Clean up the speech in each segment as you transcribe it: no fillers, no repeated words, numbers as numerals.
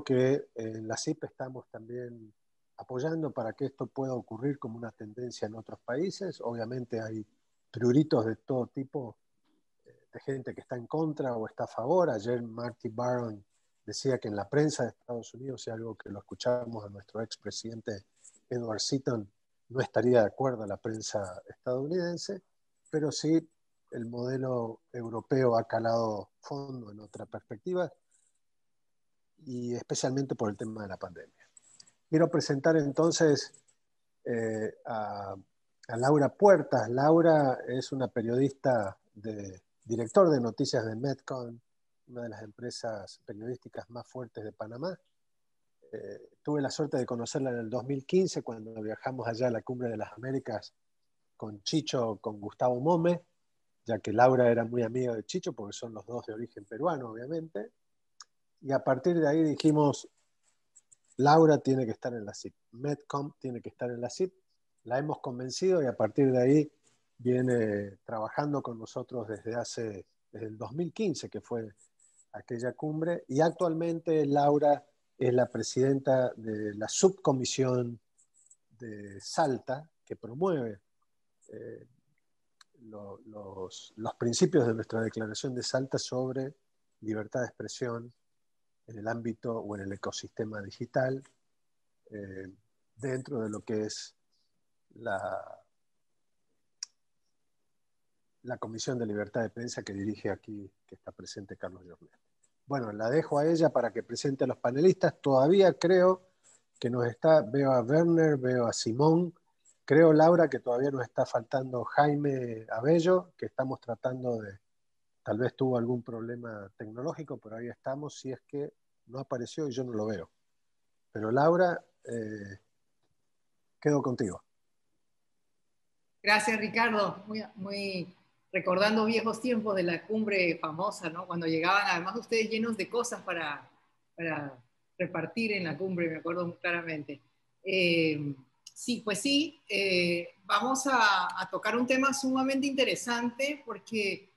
algo que en la CIP estamos también apoyando para que esto pueda ocurrir como una tendencia en otros países. Obviamente hay pruritos de todo tipo, de gente que está en contra o está a favor. Ayer Marty Baron decía que en la prensa de Estados Unidos, y algo que lo escuchamos a nuestro expresidente Edward Seaton, no estaría de acuerdo a la prensa estadounidense, pero sí el modelo europeo ha calado fondo en otra perspectiva, y especialmente por el tema de la pandemia. Quiero presentar entonces a Laura Puertas. Laura es una periodista, director de noticias de Metcon, una de las empresas periodísticas más fuertes de Panamá. Tuve la suerte de conocerla en el 2015 cuando viajamos allá a la Cumbre de las Américas con Chicho, con Gustavo Mome, ya que Laura era muy amiga de Chicho porque son los dos de origen peruano, obviamente. Y a partir de ahí dijimos, Laura tiene que estar en la CIP, Metcom tiene que estar en la CIP. La hemos convencido y a partir de ahí viene trabajando con nosotros desde el 2015, que fue aquella cumbre, y actualmente Laura es la presidenta de la subcomisión de Salta, que promueve los principios de nuestra declaración de Salta sobre libertad de expresión en el ámbito o en el ecosistema digital, dentro de lo que es la Comisión de Libertad de Prensa que dirige aquí, que está presente Carlos Jornet. Bueno, la dejo a ella para que presente a los panelistas. Todavía creo que veo a Werner, veo a Simón, creo, Laura, que todavía nos está faltando Jaime Abello, que estamos tratando tal vez tuvo algún problema tecnológico, pero ahí estamos, si es que no apareció y yo no lo veo. Pero Laura, quedo contigo. Gracias, Ricardo. Muy recordando viejos tiempos de la cumbre famosa, ¿no? Cuando llegaban, además ustedes llenos de cosas para repartir en la cumbre, me acuerdo muy claramente. Sí, pues sí, vamos a tocar un tema sumamente interesante porque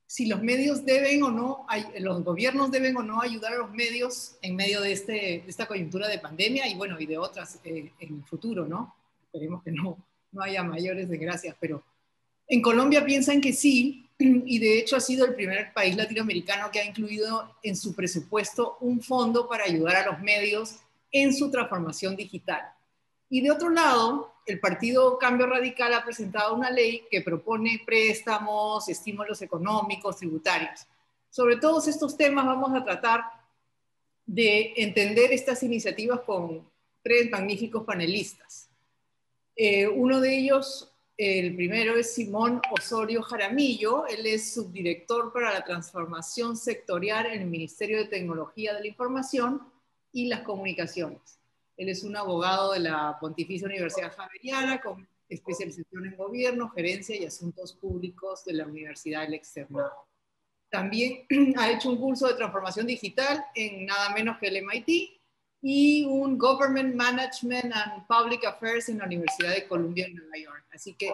si los medios deben o no, los gobiernos deben o no ayudar a los medios en medio de esta coyuntura de pandemia y bueno, y de otras en el futuro, ¿no? Esperemos que no haya mayores desgracias, pero en Colombia piensan que sí, y de hecho ha sido el primer país latinoamericano que ha incluido en su presupuesto un fondo para ayudar a los medios en su transformación digital. Y de otro lado, el partido Cambio Radical ha presentado una ley que propone préstamos, estímulos económicos, tributarios. Sobre todos estos temas vamos a tratar de entender estas iniciativas con tres magníficos panelistas. Uno de ellos, el primero es Simón Osorio Jaramillo. Él es subdirector para la transformación sectorial en el Ministerio de Tecnología de la Información y las Comunicaciones. Él es un abogado de la Pontificia Universidad Javeriana con especialización en gobierno, gerencia y asuntos públicos de la Universidad del Externado. También ha hecho un curso de transformación digital en nada menos que el MIT y un Government Management and Public Affairs en la Universidad de Columbia en Nueva York. Así que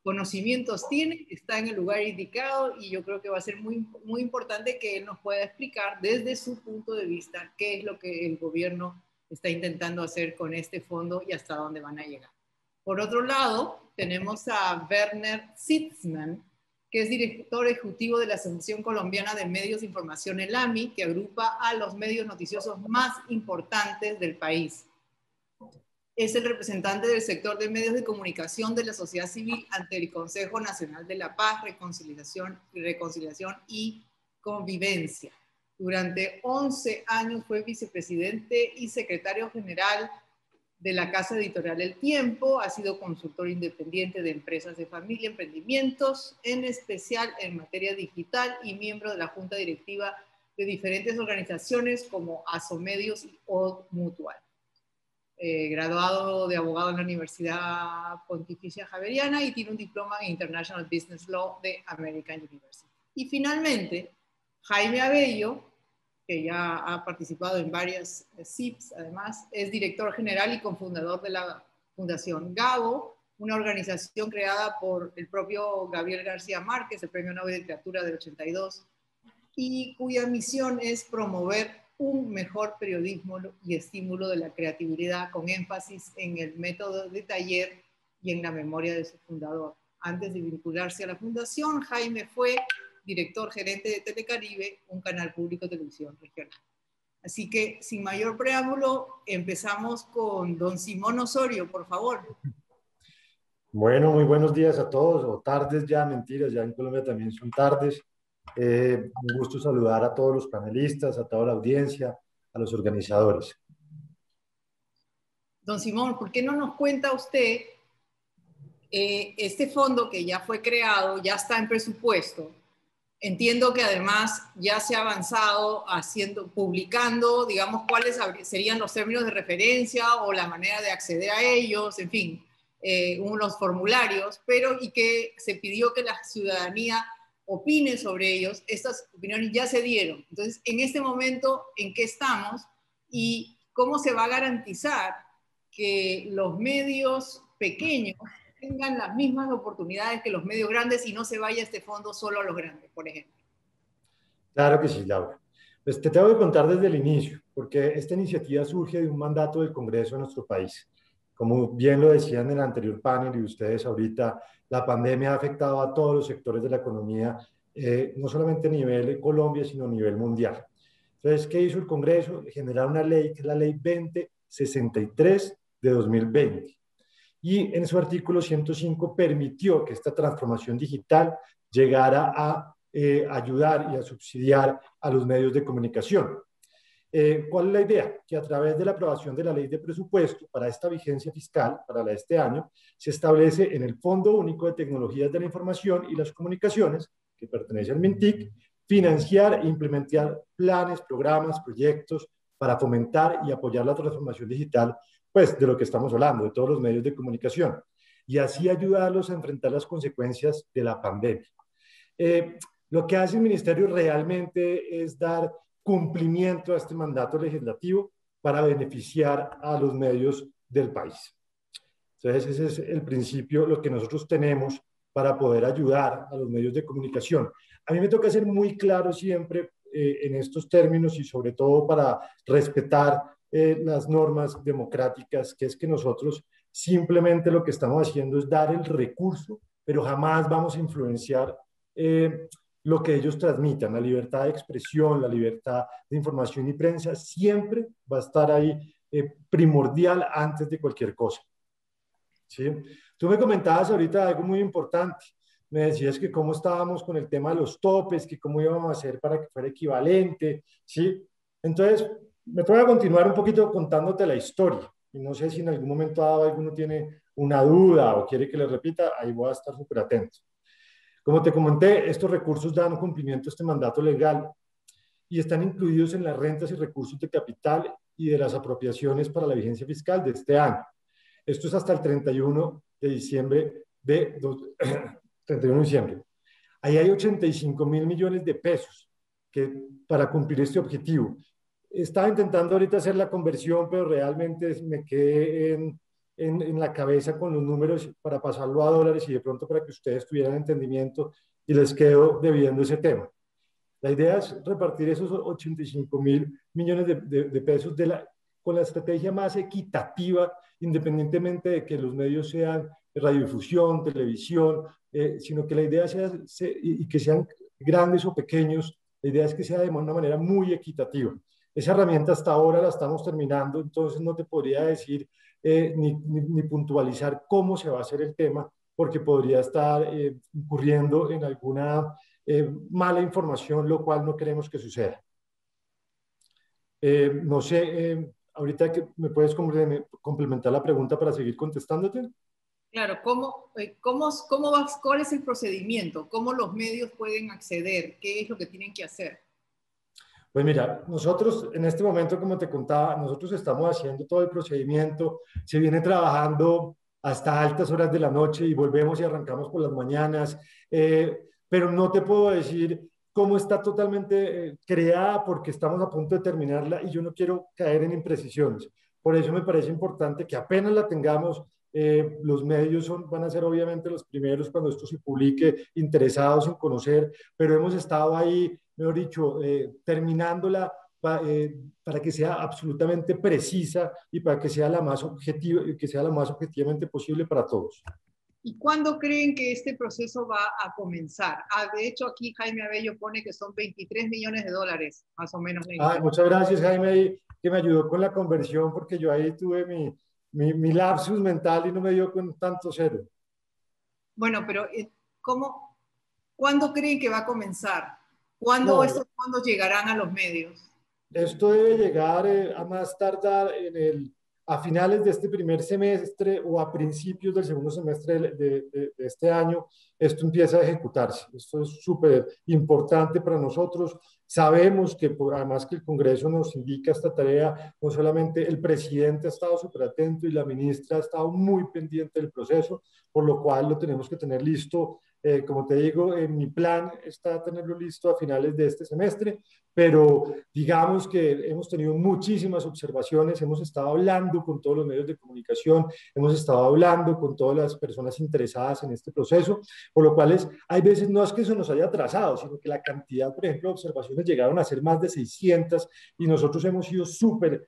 conocimientos tiene, está en el lugar indicado y yo creo que va a ser muy importante que él nos pueda explicar desde su punto de vista qué es lo que el gobierno está intentando hacer con este fondo y hasta dónde van a llegar. Por otro lado, tenemos a Werner Sitzman, que es director ejecutivo de la Asociación Colombiana de Medios de Información, el AMI, que agrupa a los medios noticiosos más importantes del país. Es el representante del sector de medios de comunicación de la sociedad civil ante el Consejo Nacional de la Paz, Reconciliación y Convivencia. Durante 11 años fue vicepresidente y secretario general de la Casa Editorial El Tiempo, ha sido consultor independiente de empresas de familia, emprendimientos, en especial en materia digital y miembro de la junta directiva de diferentes organizaciones como Asomedios y Old Mutual. Graduado de abogado en la Universidad Pontificia Javeriana y tiene un diploma en International Business Law de American University. Y finalmente, Jaime Abello, que ya ha participado en varias CIPs, además, es director general y cofundador de la Fundación Gabo, una organización creada por el propio Gabriel García Márquez, el Premio Nobel de Literatura del 82, y cuya misión es promover un mejor periodismo y estímulo de la creatividad con énfasis en el método de taller y en la memoria de su fundador. Antes de vincularse a la fundación, Jaime fue director gerente de Telecaribe, un canal público de televisión regional. Así que, sin mayor preámbulo, empezamos con don Simón Osorio, por favor. Bueno, muy buenos días a todos, o tardes ya, mentiras, ya en Colombia también son tardes. Un gusto saludar a todos los panelistas, a toda la audiencia, a los organizadores. Don Simón, ¿por qué no nos cuenta usted este fondo que ya fue creado, ya está en presupuesto? Entiendo que además ya se ha avanzado publicando, digamos, cuáles serían los términos de referencia o la manera de acceder a ellos, en fin, unos formularios, y que se pidió que la ciudadanía opine sobre ellos. Estas opiniones ya se dieron. Entonces, en este momento, ¿en qué estamos? ¿Y cómo se va a garantizar que los medios pequeños tengan las mismas oportunidades que los medios grandes y no se vaya este fondo solo a los grandes, por ejemplo? Claro que sí, Laura. Pues te tengo que contar desde el inicio, porque esta iniciativa surge de un mandato del Congreso de nuestro país. Como bien lo decían en el anterior panel y ustedes ahorita, la pandemia ha afectado a todos los sectores de la economía, no solamente a nivel Colombia, sino a nivel mundial. Entonces, ¿qué hizo el Congreso? Generar una ley, que es la Ley 2063 de 2020. Y en su artículo 105 permitió que esta transformación digital llegara a ayudar y a subsidiar a los medios de comunicación. ¿Cuál es la idea? Que a través de la aprobación de la ley de presupuesto para esta vigencia fiscal, para la de este año, se establece en el Fondo Único de Tecnologías de la Información y las Comunicaciones, que pertenece al MINTIC, financiar e implementar planes, programas, proyectos para fomentar y apoyar la transformación digital, pues de lo que estamos hablando, de todos los medios de comunicación, y así ayudarlos a enfrentar las consecuencias de la pandemia. Lo que hace el Ministerio realmente es dar cumplimiento a este mandato legislativo para beneficiar a los medios del país. Entonces, ese es el principio, lo que nosotros tenemos para poder ayudar a los medios de comunicación. A mí me toca ser muy claro siempre en estos términos y sobre todo para respetar las normas democráticas, que es que nosotros simplemente lo que estamos haciendo es dar el recurso, pero jamás vamos a influenciar lo que ellos transmitan. La libertad de expresión, la libertad de información y prensa siempre va a estar ahí primordial antes de cualquier cosa. ¿Sí? Tú me comentabas ahorita algo muy importante. Me decías que cómo estábamos con el tema de los topes, que cómo íbamos a hacer para que fuera equivalente, ¿sí? Entonces, me voy a continuar un poquito contándote la historia. Y no sé si en algún momento dado alguno tiene una duda o quiere que le repita, ahí voy a estar súper atento. Como te comenté, estos recursos dan cumplimiento a este mandato legal y están incluidos en las rentas y recursos de capital y de las apropiaciones para la vigencia fiscal de este año. Esto es hasta el 31 de diciembre 31 de diciembre. Ahí hay 85.000 millones de pesos para cumplir este objetivo. Estaba intentando ahorita hacer la conversión, pero realmente me quedé en la cabeza con los números para pasarlo a dólares y de pronto para que ustedes tuvieran entendimiento y les quedo debiendo ese tema. La idea es repartir esos 85.000 millones de pesos con la estrategia más equitativa, independientemente de que los medios sean radiodifusión, televisión, sino que la idea sea, y que sean grandes o pequeños, la idea es que sea de una manera muy equitativa. Esa herramienta hasta ahora la estamos terminando, entonces no te podría decir ni puntualizar cómo se va a hacer el tema, porque podría estar incurriendo en alguna mala información, lo cual no queremos que suceda. No sé, ahorita que me puedes complementar la pregunta para seguir contestándote. Claro, ¿cuál es el procedimiento? ¿Cómo los medios pueden acceder? ¿Qué es lo que tienen que hacer? Pues mira, nosotros en este momento, como te contaba, nosotros estamos haciendo todo el procedimiento, se viene trabajando hasta altas horas de la noche y volvemos y arrancamos por las mañanas, pero no te puedo decir cómo está totalmente creada porque estamos a punto de terminarla y yo no quiero caer en imprecisiones. Por eso me parece importante que apenas la tengamos, los medios van a ser obviamente los primeros cuando esto se publique, interesados en conocer, pero hemos estado ahí, mejor dicho, terminándola para que sea absolutamente precisa y para que sea la más objetiva, que sea la más objetivamente posible para todos. ¿Y cuándo creen que este proceso va a comenzar? De hecho, aquí Jaime Abello pone que son 23 millones de dólares, más o menos. Muchas gracias, Jaime, que me ayudó con la conversión, porque yo ahí tuve mi lapsus mental y no me dio con tanto cero. Bueno, pero ¿cuándo creen que va a comenzar? ¿Cuándo llegarán a los medios? Esto debe llegar a más tardar a finales de este primer semestre o a principios del segundo semestre de este año. Esto empieza a ejecutarse. Esto es súper importante para nosotros. Sabemos que además que el Congreso nos indica esta tarea, no solamente el presidente ha estado súper atento y la ministra ha estado muy pendiente del proceso, por lo cual lo tenemos que tener listo. Como te digo, mi plan está tenerlo listo a finales de este semestre, pero digamos que hemos tenido muchísimas observaciones, hemos estado hablando con todos los medios de comunicación, hemos estado hablando con todas las personas interesadas en este proceso, por lo cual hay veces no es que eso nos haya atrasado, sino que la cantidad, por ejemplo, de observaciones llegaron a ser más de 600 y nosotros hemos sido súper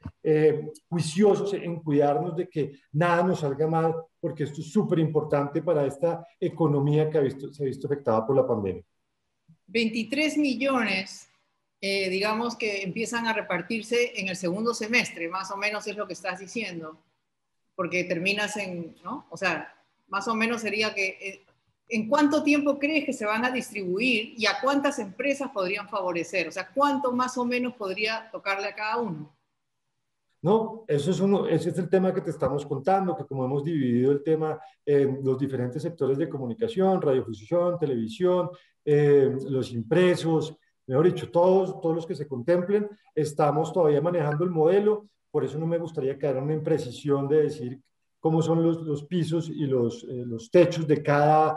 juiciosos en cuidarnos de que nada nos salga mal, porque esto es súper importante para esta economía que se ha visto afectada por la pandemia. 23 millones, digamos que empiezan a repartirse en el segundo semestre, más o menos es lo que estás diciendo, porque terminas ¿no? O sea, más o menos sería que, ¿en cuánto tiempo crees que se van a distribuir y a cuántas empresas podrían favorecer? O sea, ¿cuánto más o menos podría tocarle a cada uno? No, ese es el tema que te estamos contando, que como hemos dividido el tema en los diferentes sectores de comunicación, radiodifusión, televisión, los impresos, mejor dicho, todos los que se contemplen, estamos todavía manejando el modelo, por eso no me gustaría quedar en una imprecisión de decir cómo son los pisos y los techos de cada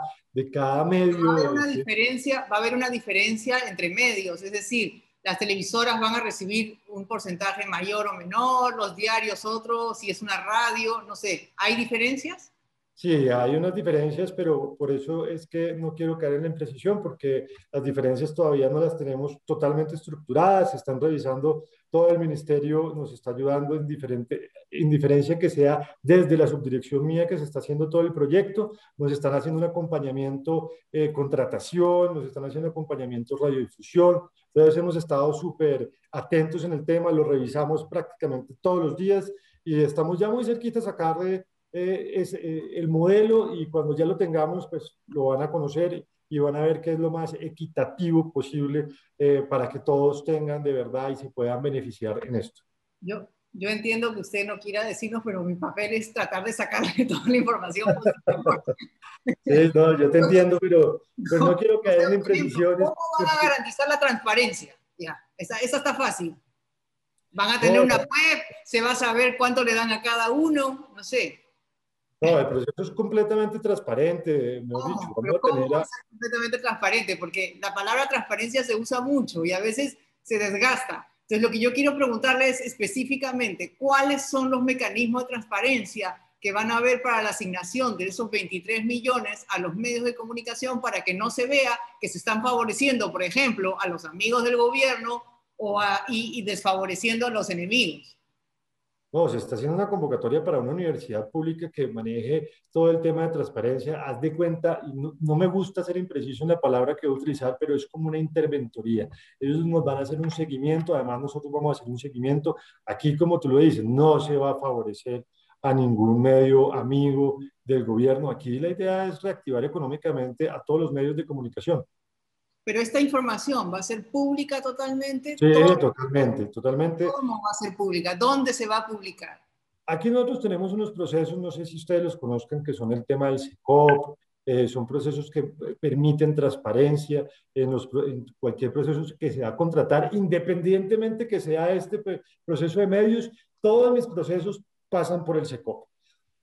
medio. Va a haber una diferencia entre medios, es decir, las televisoras van a recibir un porcentaje mayor o menor, los diarios otro, si es una radio, no sé, ¿hay diferencias? Sí, hay unas diferencias, pero por eso es que no quiero caer en la imprecisión, porque las diferencias todavía no las tenemos totalmente estructuradas, se están revisando, todo el ministerio nos está ayudando en diferencia que sea desde la subdirección mía que se está haciendo todo el proyecto, nos están haciendo un acompañamiento contratación, nos están haciendo acompañamiento radiodifusión, entonces hemos estado súper atentos en el tema, lo revisamos prácticamente todos los días y estamos ya muy cerquitas a sacar el modelo y cuando ya lo tengamos, pues lo van a conocer y van a ver qué es lo más equitativo posible para que todos tengan de verdad y se puedan beneficiar en esto. Yo entiendo que usted no quiera decirnos, pero mi papel es tratar de sacarle toda la información posible. Sí, no, yo te entiendo, pero no quiero caer en imprecisiones. ¿Cómo van a garantizar la transparencia? Ya, esa está fácil. Van a tener una web, se va a saber cuánto le dan a cada uno, no sé. No, el proceso es completamente transparente, mejor dicho. ¿Cómo va a ser completamente transparente? Porque la palabra transparencia se usa mucho y a veces se desgasta. Entonces, lo que yo quiero preguntarle es específicamente, ¿cuáles son los mecanismos de transparencia que van a haber para la asignación de esos 23 millones a los medios de comunicación para que no se vea que se están favoreciendo, por ejemplo, a los amigos del gobierno y desfavoreciendo a los enemigos? No, se está haciendo una convocatoria para una universidad pública que maneje todo el tema de transparencia. Haz de cuenta, y no me gusta ser impreciso en la palabra que voy a utilizar, pero es como una interventoría. Ellos nos van a hacer un seguimiento, además nosotros vamos a hacer un seguimiento. Aquí, como tú lo dices, no se va a favorecer a ningún medio amigo del gobierno. Aquí la idea es reactivar económicamente a todos los medios de comunicación. Pero esta información va a ser pública totalmente. Sí, totalmente. ¿Cómo va a ser pública? ¿Dónde se va a publicar? Aquí nosotros tenemos unos procesos, no sé si ustedes los conozcan, que son el tema del SECOP, son procesos que permiten transparencia en cualquier proceso que se va a contratar, independientemente que sea este proceso de medios, todos mis procesos pasan por el SECOP.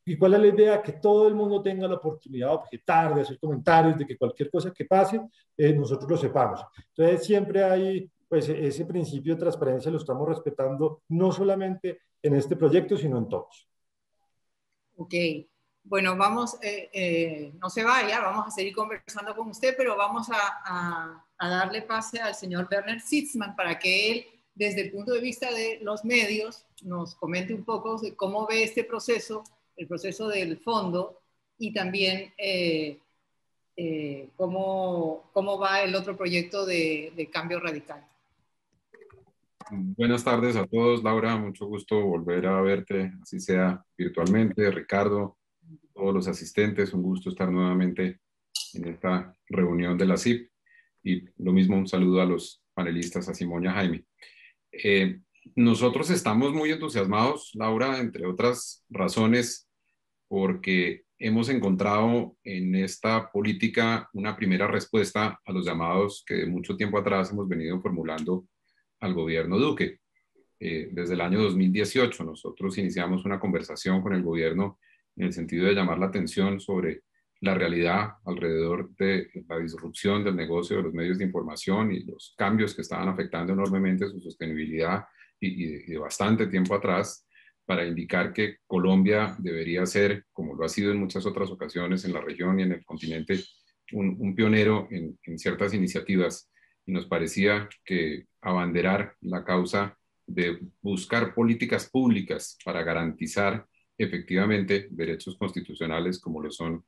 ¿Y cuál es la idea? Que todo el mundo tenga la oportunidad de objetar, de hacer comentarios, de que cualquier cosa que pase, nosotros lo sepamos. Entonces, siempre hay, pues, ese principio de transparencia lo estamos respetando, no solamente en este proyecto, sino en todos. Ok. Bueno, vamos, no se vaya, vamos a seguir conversando con usted, pero vamos a darle pase al señor Werner Sitzmann para que él desde el punto de vista de los medios, nos comente un poco de cómo ve este proceso, el proceso del fondo, y también cómo va el otro proyecto de Cambio Radical. Buenas tardes a todos, Laura, mucho gusto volver a verte, así sea virtualmente. Ricardo, todos los asistentes, un gusto estar nuevamente en esta reunión de la CIP, y lo mismo un saludo a los panelistas, a Simón y a Jaime. Nosotros estamos muy entusiasmados, Laura, entre otras razones, porque hemos encontrado en esta política una primera respuesta a los llamados que de mucho tiempo atrás hemos venido formulando al gobierno Duque. Desde el año 2018 nosotros iniciamos una conversación con el gobierno en el sentido de llamar la atención sobre la realidad alrededor de la disrupción del negocio de los medios de información y los cambios que estaban afectando enormemente su sostenibilidad y de bastante tiempo atrás, para indicar que Colombia debería ser, como lo ha sido en muchas otras ocasiones en la región y en el continente, un pionero en ciertas iniciativas. Y nos parecía que abanderar la causa de buscar políticas públicas para garantizar efectivamente derechos constitucionales como lo son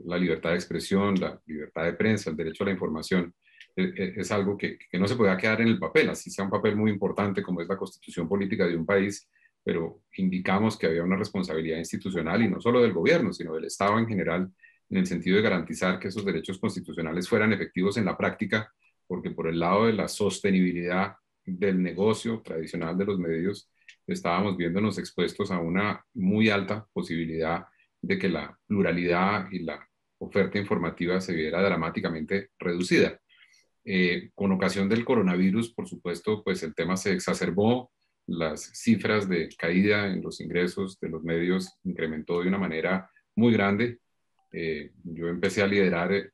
la libertad de expresión, la libertad de prensa, el derecho a la información, es algo que no se pueda quedar en el papel, así sea un papel muy importante como es la constitución política de un país, pero indicamos que había una responsabilidad institucional, y no solo del gobierno, sino del Estado en general, en el sentido de garantizar que esos derechos constitucionales fueran efectivos en la práctica, porque por el lado de la sostenibilidad del negocio tradicional de los medios, estábamos viéndonos expuestos a una muy alta posibilidad de que la pluralidad y la oferta informativa se viera dramáticamente reducida. Con ocasión del coronavirus, por supuesto, pues el tema se exacerbó, las cifras de caída en los ingresos de los medios incrementó de una manera muy grande. Yo empecé a liderar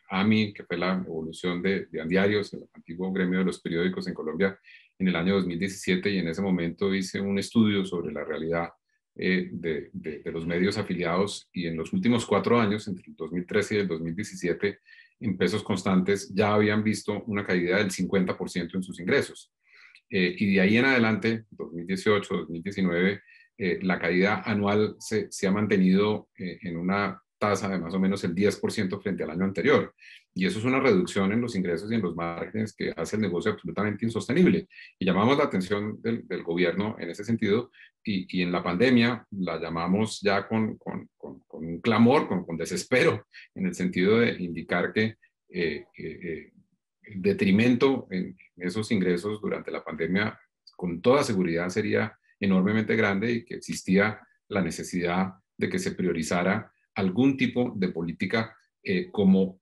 AMI, que fue la evolución de Andiarios, el antiguo gremio de los periódicos en Colombia, en el año 2017, y en ese momento hice un estudio sobre la realidad de los medios afiliados, y en los últimos 4 años, entre el 2013 y el 2017, en pesos constantes, ya habían visto una caída del 50% en sus ingresos. Y de ahí en adelante, 2018, 2019, la caída anual se ha mantenido en una tasa de más o menos el 10% frente al año anterior. Y eso es una reducción en los ingresos y en los márgenes que hace el negocio absolutamente insostenible. Y llamamos la atención del gobierno en ese sentido, y en la pandemia la llamamos ya con un clamor, con desespero, en el sentido de indicar que el detrimento en esos ingresos durante la pandemia con toda seguridad sería enormemente grande, y que existía la necesidad de que se priorizara algún tipo de política como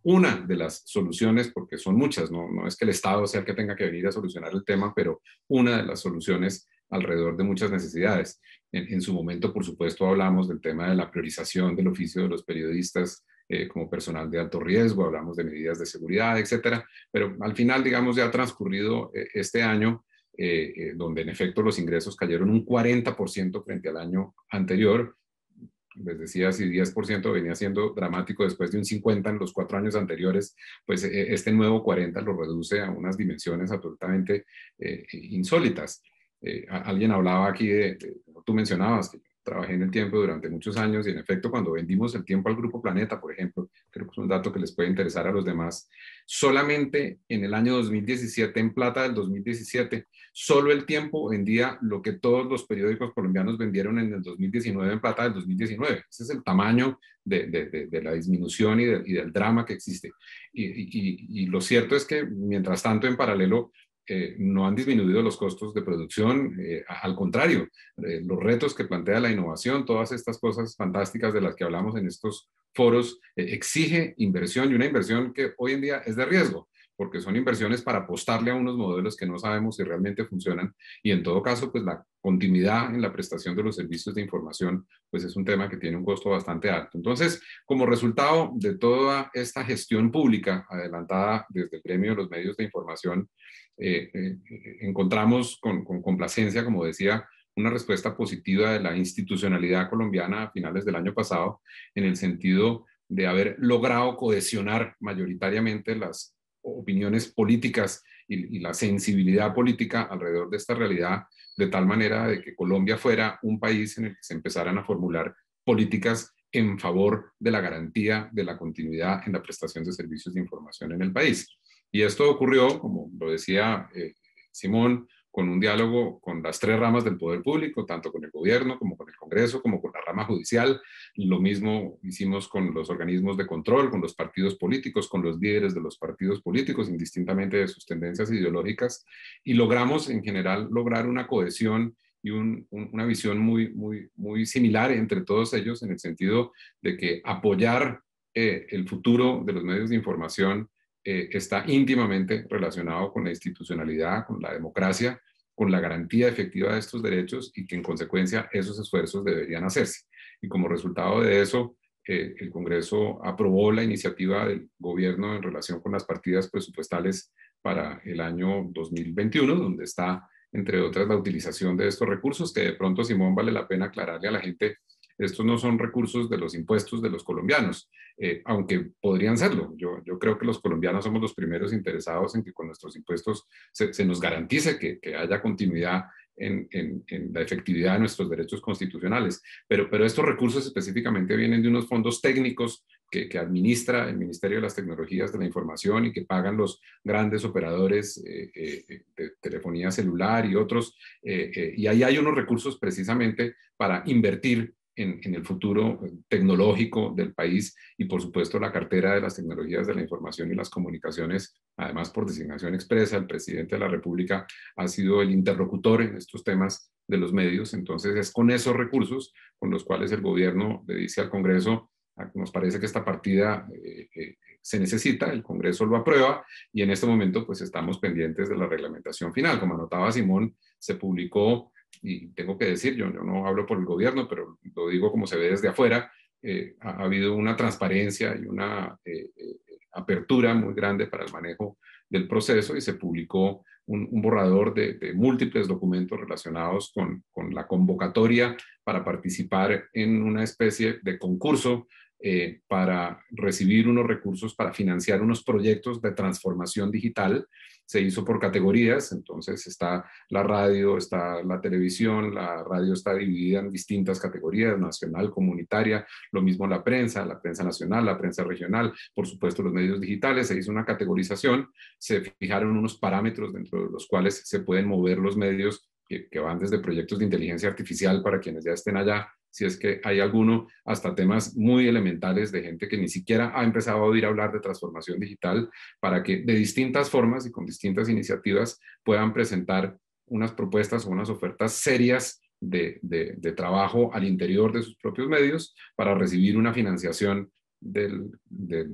una de las soluciones, porque son muchas, no es que el Estado sea el que tenga que venir a solucionar el tema, pero una de las soluciones alrededor de muchas necesidades. En su momento, por supuesto, hablamos del tema de la priorización del oficio de los periodistas como personal de alto riesgo, hablamos de medidas de seguridad, etcétera, pero al final, digamos, ya ha transcurrido este año, donde en efecto los ingresos cayeron un 40% frente al año anterior. Les decía, si 10% venía siendo dramático después de un 50% en los 4 años anteriores, pues este nuevo 40% lo reduce a unas dimensiones absolutamente insólitas. Alguien hablaba aquí tú mencionabas que trabajé en el tiempo durante muchos años, y en efecto cuando vendimos el tiempo al Grupo Planeta, por ejemplo, creo que es un dato que les puede interesar a los demás, solamente en el año 2017, en plata del 2017, solo el tiempo vendía lo que todos los periódicos colombianos vendieron en el 2019 en plata del 2019. Ese es el tamaño de la disminución y del drama que existe. Y lo cierto es que, mientras tanto, en paralelo, no han disminuido los costos de producción, al contrario, los retos que plantea la innovación, todas estas cosas fantásticas de las que hablamos en estos foros, exige inversión, y una inversión que hoy en día es de riesgo, porque son inversiones para apostarle a unos modelos que no sabemos si realmente funcionan, y en todo caso, pues la continuidad en la prestación de los servicios de información, pues es un tema que tiene un costo bastante alto. Entonces, como resultado de toda esta gestión pública adelantada desde el gremio de los medios de información, encontramos con complacencia, como decía, una respuesta positiva de la institucionalidad colombiana a finales del año pasado, en el sentido de haber logrado cohesionar mayoritariamente las opiniones políticas y la sensibilidad política alrededor de esta realidad, de tal manera de que Colombia fuera un país en el que se empezaran a formular políticas en favor de la garantía de la continuidad en la prestación de servicios de información en el país. Y esto ocurrió, como lo decía Simón, con un diálogo con las tres ramas del poder público, tanto con el gobierno como con el Congreso, como con la rama judicial. Lo mismo hicimos con los organismos de control, con los partidos políticos, con los líderes de los partidos políticos, indistintamente de sus tendencias ideológicas, y logramos en general lograr una cohesión y una visión muy similar entre todos ellos, en el sentido de que apoyar el futuro de los medios de información está íntimamente relacionado con la institucionalidad, con la democracia, con la garantía efectiva de estos derechos, y que en consecuencia esos esfuerzos deberían hacerse. Y como resultado de eso, el Congreso aprobó la iniciativa del gobierno en relación con las partidas presupuestales para el año 2021, donde está, entre otras, la utilización de estos recursos, que de pronto, Simón, vale la pena aclararle a la gente. Estos no son recursos de los impuestos de los colombianos, aunque podrían serlo. Yo creo que los colombianos somos los primeros interesados en que con nuestros impuestos se nos garantice que haya continuidad en la efectividad de nuestros derechos constitucionales. Pero estos recursos específicamente vienen de unos fondos técnicos que administra el Ministerio de las Tecnologías de la Información y que pagan los grandes operadores de telefonía celular y otros. Y ahí hay unos recursos precisamente para invertir en el futuro tecnológico del país, y por supuesto la cartera de las tecnologías de la información y las comunicaciones, además por designación expresa, el presidente de la República ha sido el interlocutor en estos temas de los medios. Entonces es con esos recursos con los cuales el gobierno le dice al Congreso: nos parece que esta partida se necesita, el Congreso lo aprueba, y en este momento pues estamos pendientes de la reglamentación final. Como anotaba Simón, se publicó, y tengo que decir, yo no hablo por el gobierno, pero lo digo como se ve desde afuera, ha habido una transparencia y una apertura muy grande para el manejo del proceso, y se publicó un borrador de múltiples documentos relacionados con la convocatoria para participar en una especie de concurso para recibir unos recursos para financiar unos proyectos de transformación digital. Se hizo por categorías, entonces está la radio, está la televisión, la radio está dividida en distintas categorías: nacional, comunitaria, lo mismo la prensa nacional, la prensa regional, por supuesto los medios digitales. Se hizo una categorización, se fijaron unos parámetros dentro de los cuales se pueden mover los medios, que van desde proyectos de inteligencia artificial para quienes ya estén allá, si es que hay alguno, hasta temas muy elementales de gente que ni siquiera ha empezado a oír hablar de transformación digital, para que de distintas formas y con distintas iniciativas puedan presentar unas propuestas o unas ofertas serias de trabajo al interior de sus propios medios para recibir una financiación de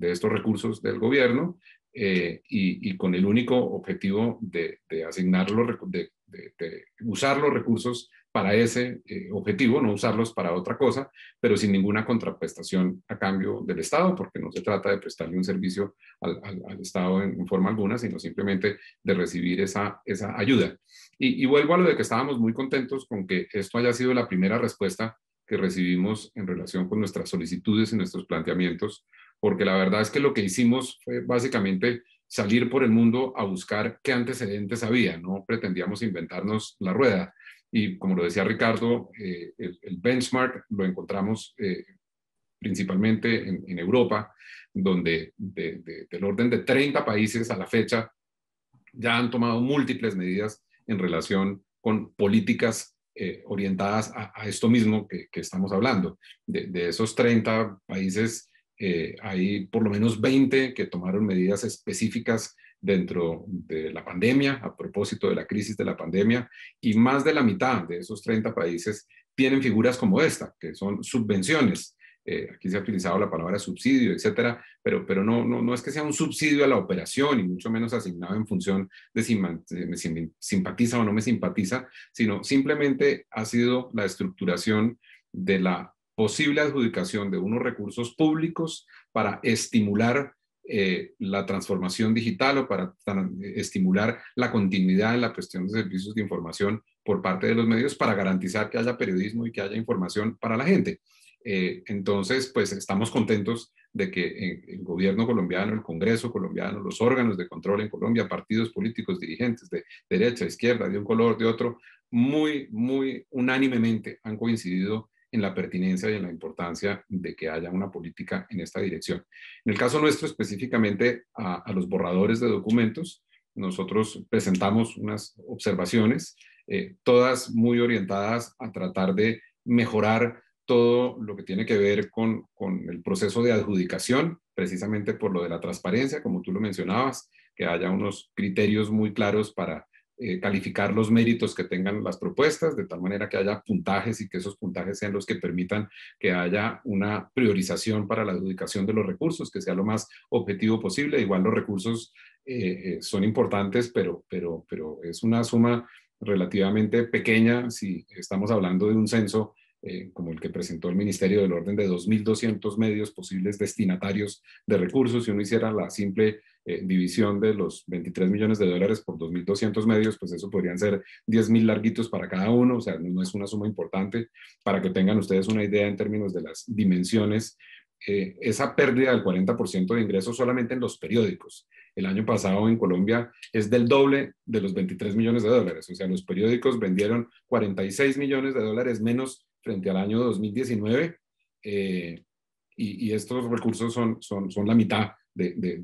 estos recursos del gobierno, y con el único objetivo de asignar de usar los recursos para ese objetivo, no usarlos para otra cosa, pero sin ninguna contraprestación a cambio del Estado, porque no se trata de prestarle un servicio al Estado en forma alguna, sino simplemente de recibir esa ayuda. Y vuelvo a lo de que estábamos muy contentos con que esto haya sido la primera respuesta que recibimos en relación con nuestras solicitudes y nuestros planteamientos, porque la verdad es que lo que hicimos fue básicamente salir por el mundo a buscar qué antecedentes había. No pretendíamos inventarnos la rueda. Y como lo decía Ricardo, el benchmark lo encontramos principalmente en Europa, donde del orden de 30 países a la fecha ya han tomado múltiples medidas en relación con políticas orientadas a esto mismo que estamos hablando. De esos 30 países, hay por lo menos 20 que tomaron medidas específicas dentro de la pandemia, a propósito de la crisis de la pandemia, y más de la mitad de esos 30 países tienen figuras como esta, que son subvenciones. Aquí se ha utilizado la palabra subsidio, etcétera, pero no es que sea un subsidio a la operación, y mucho menos asignado en función de si me simpatiza o no me simpatiza, sino simplemente ha sido la estructuración de la posible adjudicación de unos recursos públicos para estimular la transformación digital, o para estimular la continuidad en la cuestión de servicios de información por parte de los medios, para garantizar que haya periodismo y que haya información para la gente. Entonces, pues estamos contentos de que el gobierno colombiano, el Congreso colombiano, los órganos de control en Colombia, partidos políticos, dirigentes de derecha, izquierda, de un color, de otro, muy unánimemente han coincidido en la pertinencia y en la importancia de que haya una política en esta dirección. En el caso nuestro, específicamente a los borradores de documentos, nosotros presentamos unas observaciones, todas muy orientadas a tratar de mejorar todo lo que tiene que ver con el proceso de adjudicación, precisamente por lo de la transparencia, como tú lo mencionabas, que haya unos criterios muy claros para calificar los méritos que tengan las propuestas, de tal manera que haya puntajes y que esos puntajes sean los que permitan que haya una priorización para la adjudicación de los recursos, que sea lo más objetivo posible. Igual los recursos son importantes, pero es una suma relativamente pequeña si estamos hablando de un censo como el que presentó el Ministerio, del orden de 2.200 medios posibles destinatarios de recursos. Si uno hiciera la simple división de los 23 millones de dólares por 2.200 medios, pues eso podrían ser 10.000 larguitos para cada uno, o sea, no es una suma importante. Para que tengan ustedes una idea en términos de las dimensiones, esa pérdida del 40% de ingresos solamente en los periódicos el año pasado en Colombia es del doble de los 23 millones de dólares. O sea, los periódicos vendieron 46 millones de dólares menos frente al año 2019 y estos recursos son la mitad de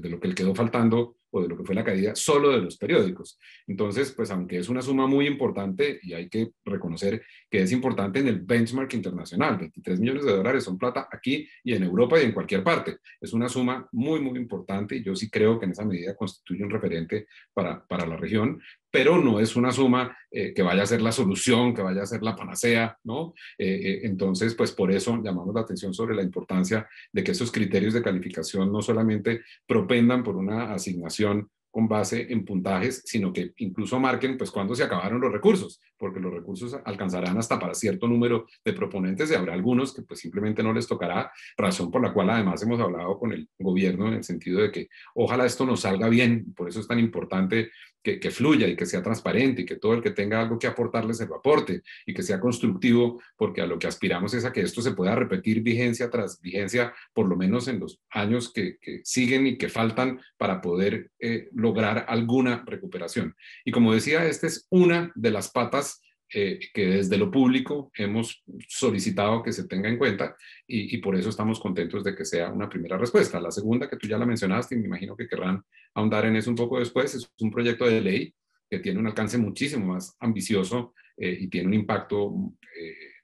lo que le quedó faltando o de lo que fue la caída solo de los periódicos. Entonces, pues aunque es una suma muy importante y hay que reconocer que es importante en el benchmark internacional, 23 millones de dólares son plata aquí y en Europa y en cualquier parte. Es una suma muy importante y yo sí creo que en esa medida constituye un referente para la región, pero no es una suma que vaya a ser la solución, que vaya a ser la panacea, ¿no? Entonces, pues por eso llamamos la atención sobre la importancia de que esos criterios de calificación no solamente propendan por una asignación con base en puntajes, sino que incluso marquen pues cuándo se acabaron los recursos, porque los recursos alcanzarán hasta para cierto número de proponentes y habrá algunos que pues simplemente no les tocará, razón por la cual además hemos hablado con el gobierno en el sentido de que ojalá esto nos salga bien, por eso es tan importante que fluya y que sea transparente y que todo el que tenga algo que aportarle se lo aporte y que sea constructivo, porque a lo que aspiramos es a que esto se pueda repetir vigencia tras vigencia, por lo menos en los años que siguen y que faltan para poder lograr alguna recuperación. Y como decía, esta es una de las patas que desde lo público hemos solicitado que se tenga en cuenta y por eso estamos contentos de que sea una primera respuesta. La segunda, que tú ya la mencionaste y me imagino que querrán ahondar en eso un poco después, es un proyecto de ley que tiene un alcance muchísimo más ambicioso y tiene un impacto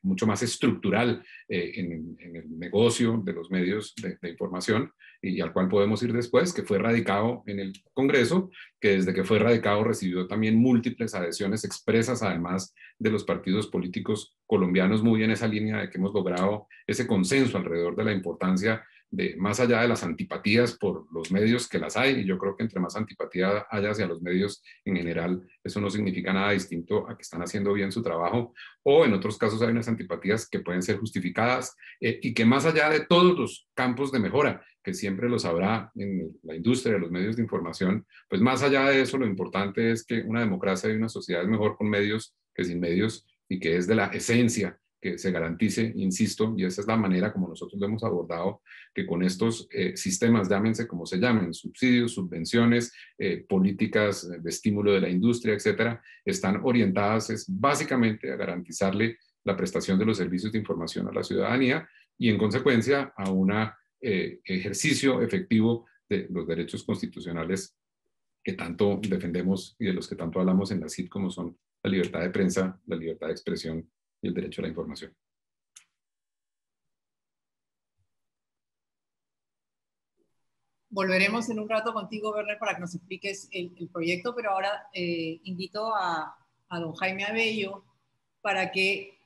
mucho más estructural en el negocio de los medios de información y al cual podemos ir después, que fue radicado en el Congreso, que desde que fue radicado recibió también múltiples adhesiones expresas, además de los partidos políticos colombianos, muy en esa línea de que hemos logrado ese consenso alrededor de la importancia de, más allá de las antipatías por los medios que las hay, y yo creo que entre más antipatía haya hacia los medios en general, eso no significa nada distinto a que están haciendo bien su trabajo, o en otros casos hay unas antipatías que pueden ser justificadas y que más allá de todos los campos de mejora, que siempre los habrá en la industria de los medios de información, pues más allá de eso lo importante es que una democracia y una sociedad es mejor con medios que sin medios y que es de la esencia que se garantice, insisto, y esa es la manera como nosotros lo hemos abordado, que con estos sistemas, llámense como se llamen, subsidios, subvenciones, políticas de estímulo de la industria, etcétera, están orientadas es básicamente a garantizarle la prestación de los servicios de información a la ciudadanía y en consecuencia a un ejercicio efectivo de los derechos constitucionales que tanto defendemos y de los que tanto hablamos en la CIP, como son la libertad de prensa, la libertad de expresión y el derecho a la información. Volveremos en un rato contigo, Werner, para que nos expliques el proyecto, pero ahora invito a don Jaime Abello para que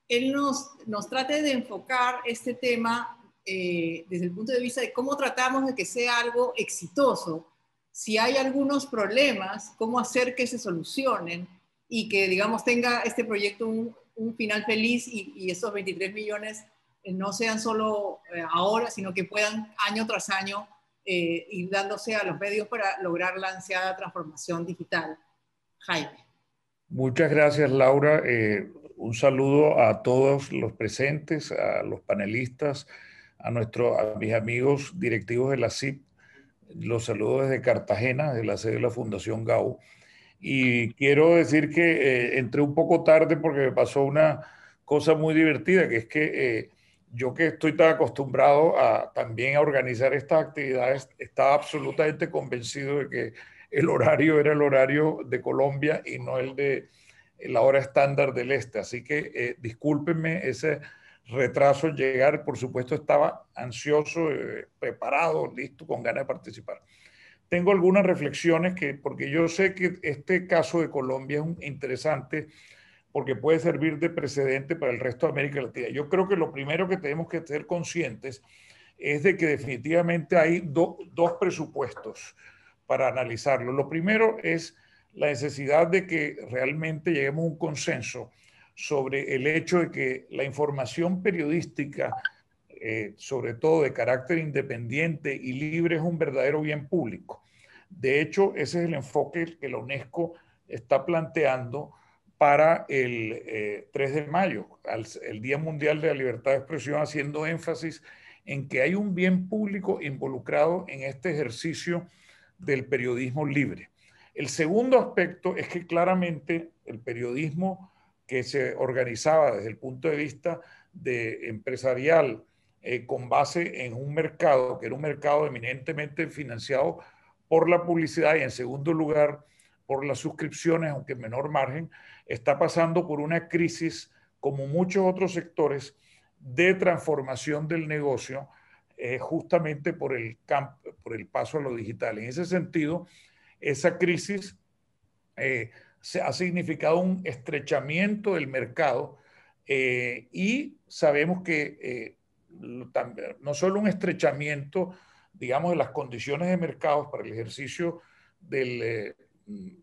él nos trate de enfocar este tema desde el punto de vista de cómo tratamos de que sea algo exitoso, si hay algunos problemas, cómo hacer que se solucionen y que, digamos, tenga este proyecto un final feliz y estos 23 millones no sean solo ahora, sino que puedan año tras año ir dándose a los medios para lograr la ansiada transformación digital. Jaime. Muchas gracias, Laura. Un saludo a todos los presentes, a los panelistas, a mis amigos directivos de la CIP. Los saludo desde Cartagena, de la sede de la Fundación GAU. Y quiero decir que entré un poco tarde porque me pasó una cosa muy divertida, que es que yo, que estoy tan acostumbrado también a organizar estas actividades, estaba absolutamente convencido de que el horario era el horario de Colombia y no el de la hora estándar del este. Así que discúlpenme ese retraso en llegar. Por supuesto, estaba ansioso, preparado, listo, con ganas de participar. Tengo algunas reflexiones porque yo sé que este caso de Colombia es interesante porque puede servir de precedente para el resto de América Latina. Yo creo que lo primero que tenemos que ser conscientes es de que definitivamente hay dos presupuestos para analizarlo. Lo primero es la necesidad de que realmente lleguemos a un consenso sobre el hecho de que la información periodística, sobre todo de carácter independiente y libre, es un verdadero bien público. De hecho, ese es el enfoque que la UNESCO está planteando para el 3 de mayo, el Día Mundial de la Libertad de Expresión, haciendo énfasis en que hay un bien público involucrado en este ejercicio del periodismo libre. El segundo aspecto es que claramente el periodismo que se organizaba desde el punto de vista empresarial, con base en un mercado que era un mercado eminentemente financiado por la publicidad y, en segundo lugar, por las suscripciones, aunque en menor margen, está pasando por una crisis, como muchos otros sectores, de transformación del negocio, justamente por el paso a lo digital. En ese sentido, esa crisis ha significado un estrechamiento del mercado, y sabemos que no solo un estrechamiento, digamos, de las condiciones de mercados para el ejercicio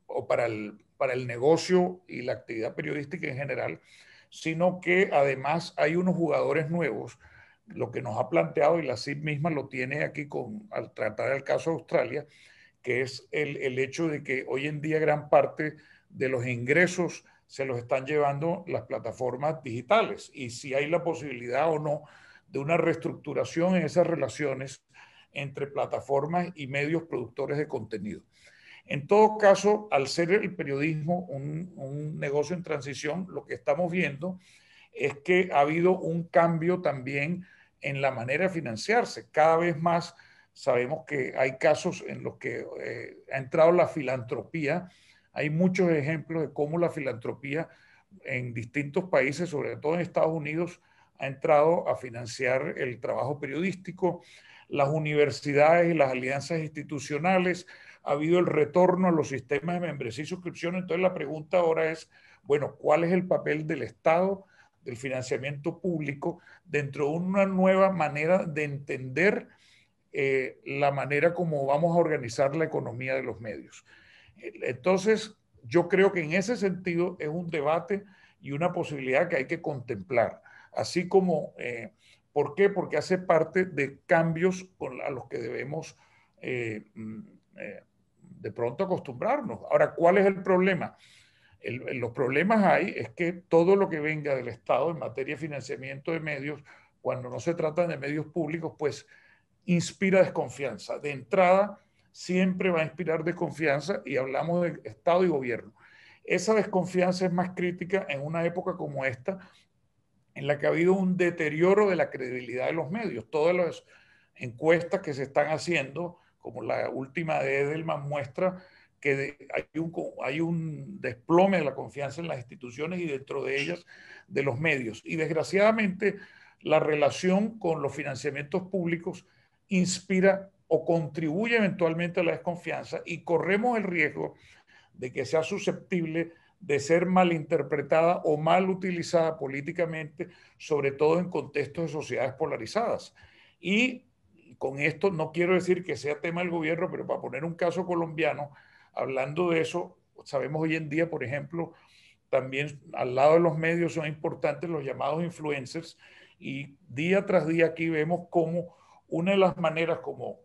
o para el negocio y la actividad periodística en general, sino que además hay unos jugadores nuevos, lo que nos ha planteado, y la CIP misma lo tiene aquí al tratar el caso de Australia, que es el hecho de que hoy en día gran parte de los ingresos se los están llevando las plataformas digitales, y si hay la posibilidad o no de una reestructuración en esas relaciones entre plataformas y medios productores de contenido. En todo caso, al ser el periodismo un negocio en transición, lo que estamos viendo es que ha habido un cambio también en la manera de financiarse. Cada vez más sabemos que hay casos en los que ha entrado la filantropía. Hay muchos ejemplos de cómo la filantropía en distintos países, sobre todo en Estados Unidos, ha entrado a financiar el trabajo periodístico. Las universidades y las alianzas institucionales, ha habido el retorno a los sistemas de membresía y suscripción. Entonces la pregunta ahora es, bueno, ¿cuál es el papel del Estado, del financiamiento público, dentro de una nueva manera de entender la manera como vamos a organizar la economía de los medios? Entonces, yo creo que en ese sentido es un debate y una posibilidad que hay que contemplar. Así como, ¿por qué? Porque hace parte de cambios a los que debemos de pronto acostumbrarnos. Ahora, ¿cuál es el problema? Los problemas hay es que todo lo que venga del Estado en materia de financiamiento de medios, cuando no se trata de medios públicos, pues inspira desconfianza. De entrada, siempre va a inspirar desconfianza, y hablamos de Estado y gobierno. Esa desconfianza es más crítica en una época como esta, en la que ha habido un deterioro de la credibilidad de los medios. Todas las encuestas que se están haciendo, como la última de Edelman, muestra que hay un desplome de la confianza en las instituciones y dentro de ellas de los medios. Y desgraciadamente la relación con los financiamientos públicos inspira o contribuye eventualmente a la desconfianza, y corremos el riesgo de que sea susceptible de ser malinterpretada o mal utilizada políticamente, sobre todo en contextos de sociedades polarizadas. Y con esto no quiero decir que sea tema del gobierno, pero para poner un caso colombiano, hablando de eso, sabemos hoy en día, por ejemplo, también al lado de los medios son importantes los llamados influencers, y día tras día aquí vemos cómo una de las maneras como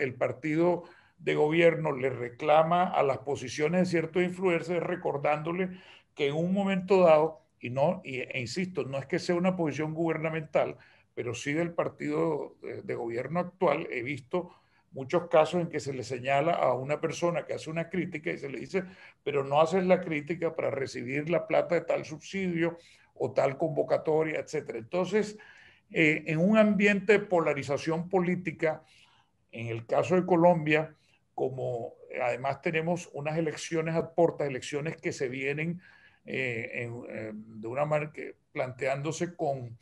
el partido de gobierno le reclama a las posiciones de ciertos influencers, recordándole que en un momento dado, insisto, no es que sea una posición gubernamental, pero sí del partido de gobierno actual, he visto muchos casos en que se le señala a una persona que hace una crítica y se le dice, pero no haces la crítica para recibir la plata de tal subsidio o tal convocatoria, etcétera. Entonces, en un ambiente de polarización política, en el caso de Colombia, como además tenemos unas elecciones a puertas, elecciones que se vienen de una manera planteándose como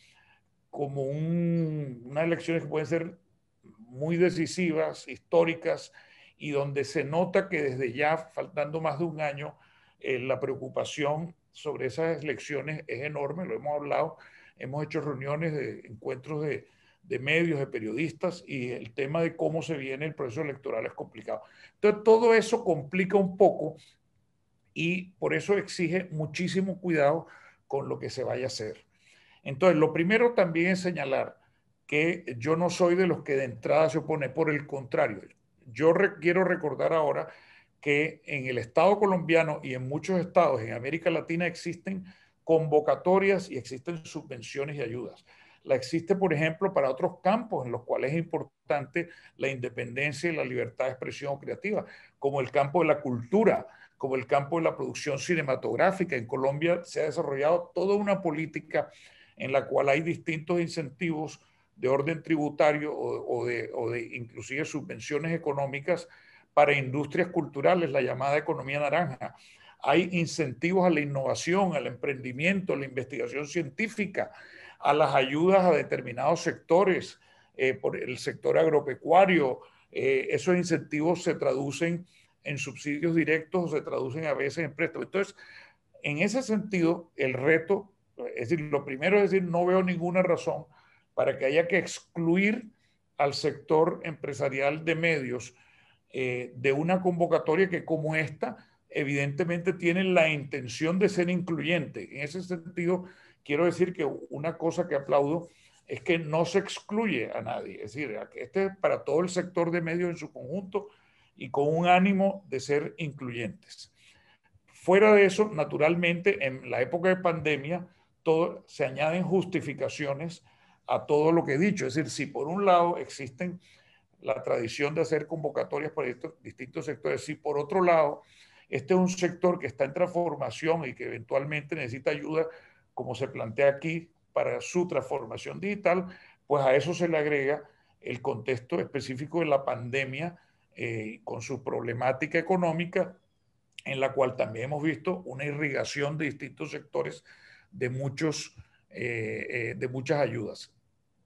unas elecciones que pueden ser muy decisivas, históricas, y donde se nota que desde ya, faltando más de un año, la preocupación sobre esas elecciones es enorme, lo hemos hablado, hemos hecho reuniones de encuentros de medios, de periodistas, y el tema de cómo se viene el proceso electoral es complicado. Entonces, todo eso complica un poco y por eso exige muchísimo cuidado con lo que se vaya a hacer. Entonces, lo primero también es señalar que yo no soy de los que de entrada se opone, por el contrario, yo quiero recordar ahora que en el Estado colombiano y en muchos estados en América Latina existen convocatorias y existen subvenciones y ayudas. La existe, por ejemplo, para otros campos en los cuales es importante la independencia y la libertad de expresión creativa, como el campo de la cultura, como el campo de la producción cinematográfica. En Colombia se ha desarrollado toda una política en la cual hay distintos incentivos de orden tributario o de inclusive subvenciones económicas para industrias culturales, la llamada economía naranja. Hay incentivos a la innovación, al emprendimiento, a la investigación científica, a las ayudas a determinados sectores, por el sector agropecuario. Esos incentivos se traducen en subsidios directos o se traducen a veces en préstamos. Entonces, en ese sentido, el reto, es decir, lo primero es decir, no veo ninguna razón para que haya que excluir al sector empresarial de medios de una convocatoria que como esta, evidentemente tiene la intención de ser incluyente. En ese sentido, quiero decir que una cosa que aplaudo es que no se excluye a nadie. Es decir, este es para todo el sector de medios en su conjunto y con un ánimo de ser incluyentes. Fuera de eso, naturalmente, en la época de pandemia, se añaden justificaciones a todo lo que he dicho. Es decir, si por un lado existen la tradición de hacer convocatorias para estos distintos sectores, si por otro lado, este es un sector que está en transformación y que eventualmente necesita ayuda, como se plantea aquí, para su transformación digital, pues a eso se le agrega el contexto específico de la pandemia con su problemática económica, en la cual también hemos visto una irrigación de distintos sectores de muchas ayudas.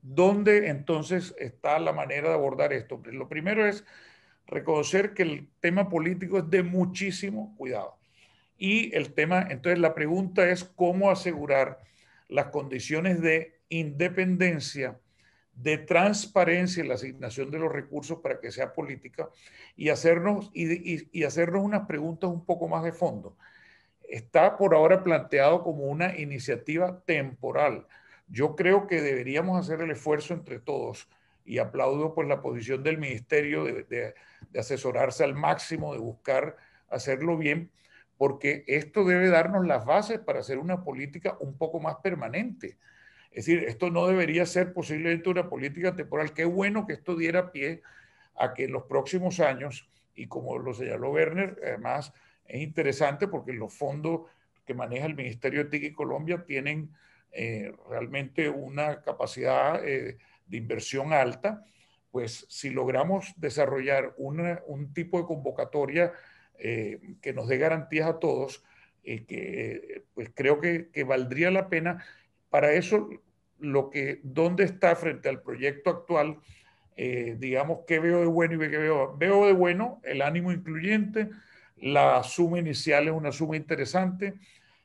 ¿Dónde entonces está la manera de abordar esto? Lo primero es reconocer que el tema político es de muchísimo cuidado. Y el tema, entonces la pregunta es cómo asegurar las condiciones de independencia, de transparencia en la asignación de los recursos para que sea política y hacernos unas preguntas un poco más de fondo. Está por ahora planteado como una iniciativa temporal. Yo creo que deberíamos hacer el esfuerzo entre todos y aplaudo pues la posición del ministerio de asesorarse al máximo, de buscar hacerlo bien, porque esto debe darnos las bases para hacer una política un poco más permanente. Es decir, esto no debería ser posiblemente una política temporal. Qué bueno que esto diera pie a que en los próximos años, y como lo señaló Werner, además es interesante porque los fondos que maneja el Ministerio de TIC y Colombia tienen realmente una capacidad de inversión alta. Pues si logramos desarrollar un tipo de convocatoria que nos dé garantías a todos, pues creo que valdría la pena. Para eso, ¿dónde está frente al proyecto actual? Digamos, ¿qué veo de bueno y qué veo? Veo de bueno el ánimo incluyente, la suma inicial es una suma interesante,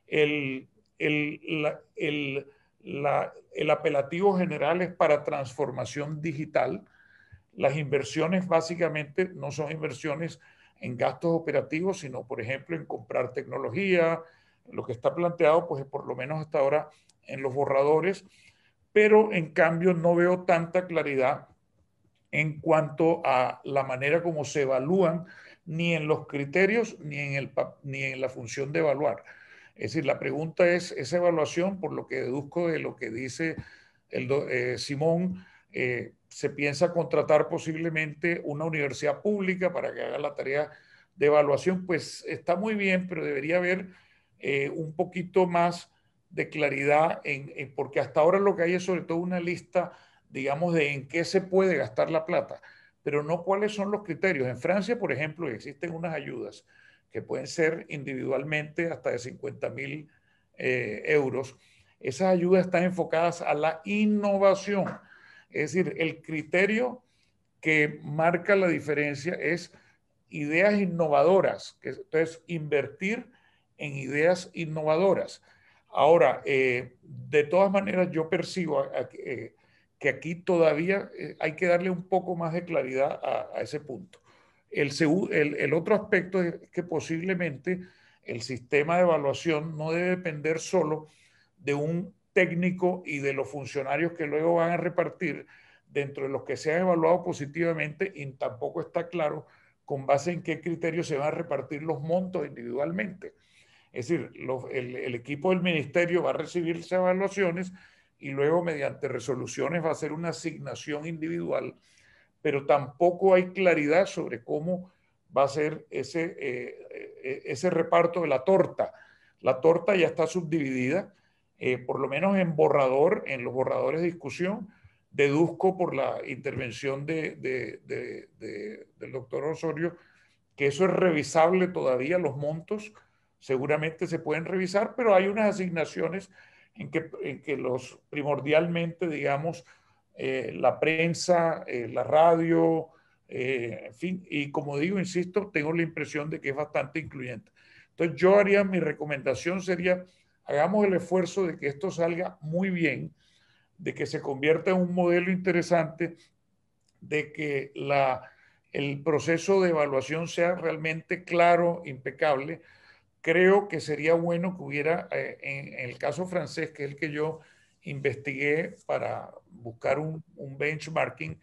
el, el, el apelativo general es para transformación digital. Las inversiones básicamente no son inversiones en gastos operativos, sino, por ejemplo, en comprar tecnología, lo que está planteado, pues por lo menos hasta ahora en los borradores, pero en cambio no veo tanta claridad en cuanto a la manera como se evalúan, ni en los criterios, ni en la función de evaluar. Es decir, la pregunta es, esa evaluación, por lo que deduzco de lo que dice Simón, se piensa contratar posiblemente una universidad pública para que haga la tarea de evaluación. Pues está muy bien, pero debería haber un poquito más de claridad porque hasta ahora lo que hay es sobre todo una lista, digamos, de en qué se puede gastar la plata, pero no cuáles son los criterios. En Francia, por ejemplo, existen unas ayudas que pueden ser individualmente hasta de 50.000 euros. Esas ayudas están enfocadas a la innovación. Es decir, el criterio que marca la diferencia es ideas innovadoras. Entonces, invertir en ideas innovadoras. Ahora, de todas maneras, yo percibo que aquí todavía hay que darle un poco más de claridad a ese punto. El otro aspecto es que posiblemente el sistema de evaluación no debe depender solo de un técnico y de los funcionarios que luego van a repartir dentro de los que se han evaluado positivamente, y tampoco está claro con base en qué criterios se van a repartir los montos individualmente. Es decir, el equipo del ministerio va a recibir esas evaluaciones y luego mediante resoluciones va a hacer una asignación individual, pero tampoco hay claridad sobre cómo va a ser ese reparto de la torta. La torta ya está subdividida, por lo menos en los borradores de discusión. Deduzco por la intervención del doctor Osorio que eso es revisable todavía, los montos seguramente se pueden revisar, pero hay unas asignaciones en que los primordialmente, digamos, la prensa, la radio, en fin, y como digo, insisto, tengo la impresión de que es bastante incluyente. Entonces yo haría, mi recomendación sería, hagamos el esfuerzo de que esto salga muy bien, de que se convierta en un modelo interesante, de que el proceso de evaluación sea realmente claro, impecable. Creo que sería bueno que hubiera, en el caso francés, que es el que yo investigué para buscar un benchmarking,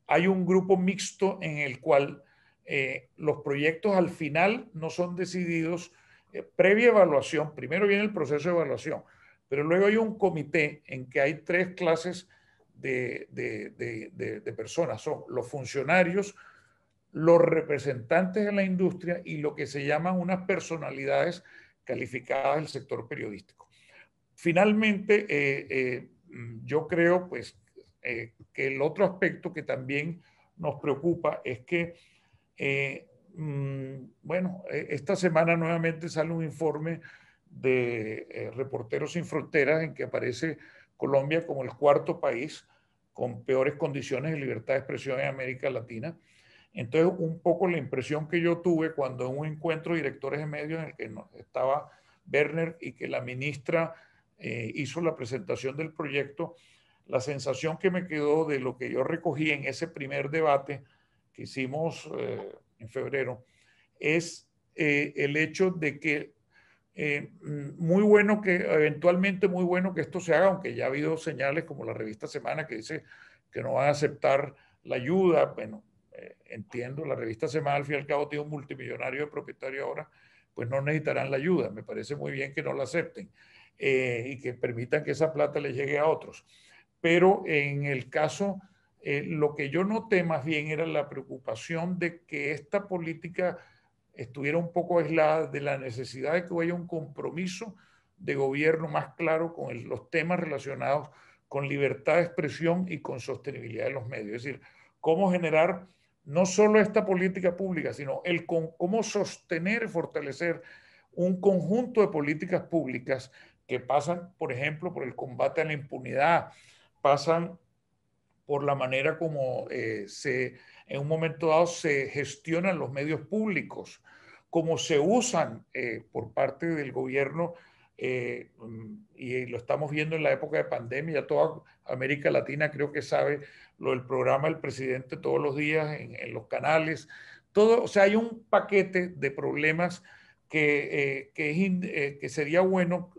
hay un grupo mixto en el cual los proyectos al final no son decididos previa evaluación. Primero viene el proceso de evaluación, pero luego hay un comité en que hay tres clases de personas. Son los funcionarios, los representantes de la industria y lo que se llaman unas personalidades calificadas del sector periodístico. Finalmente, yo creo pues, que el otro aspecto que también nos preocupa es que, bueno, esta semana nuevamente sale un informe de Reporteros Sin Fronteras en que aparece Colombia como el cuarto país con peores condiciones de libertad de expresión en América Latina. Entonces, un poco la impresión que yo tuve cuando en un encuentro de directores de medios en el que estaba Werner y que la ministra hizo la presentación del proyecto, la sensación que me quedó de lo que yo recogí en ese primer debate que hicimos en febrero es el hecho de que muy bueno que eventualmente muy bueno que esto se haga, aunque ya ha habido señales como la revista Semana que dice que no van a aceptar la ayuda. Bueno, entiendo, la revista Semana al fin y al cabo tiene un multimillonario de propietario ahora, pues no necesitarán la ayuda. Me parece muy bien que no la acepten y que permitan que esa plata le llegue a otros. Pero en el caso, lo que yo noté más bien era la preocupación de que esta política estuviera un poco aislada de la necesidad de que haya un compromiso de gobierno más claro con los temas relacionados con libertad de expresión y con sostenibilidad de los medios. Es decir, cómo generar no solo esta política pública, sino cómo sostener y fortalecer un conjunto de políticas públicas que pasan, por ejemplo, por el combate a la impunidad, pasan por la manera como en un momento dado se gestionan los medios públicos, cómo se usan por parte del gobierno, y lo estamos viendo en la época de pandemia. Toda América Latina creo que sabe lo del programa del presidente todos los días en los canales. Todo, o sea, hay un paquete de problemas que sería bueno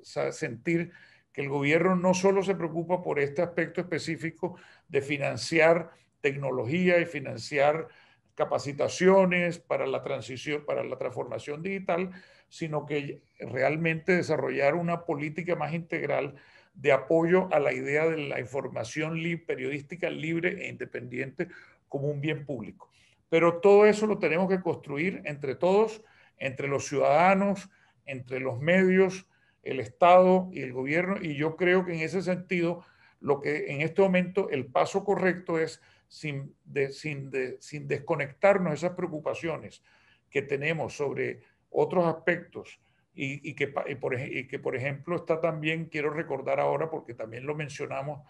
sentir que el gobierno no solo se preocupa por este aspecto específico de financiar tecnología y financiar capacitaciones para la transición, para la transformación digital, sino que realmente desarrollar una política más integral de apoyo a la idea de la información periodística libre e independiente como un bien público. Pero todo eso lo tenemos que construir entre todos, entre los ciudadanos, entre los medios, el Estado y el gobierno, y yo creo que en ese sentido, lo que en este momento el paso correcto es, sin desconectarnos de esas preocupaciones que tenemos sobre otros aspectos, y que, por ejemplo, está también, quiero recordar ahora, porque también lo mencionamos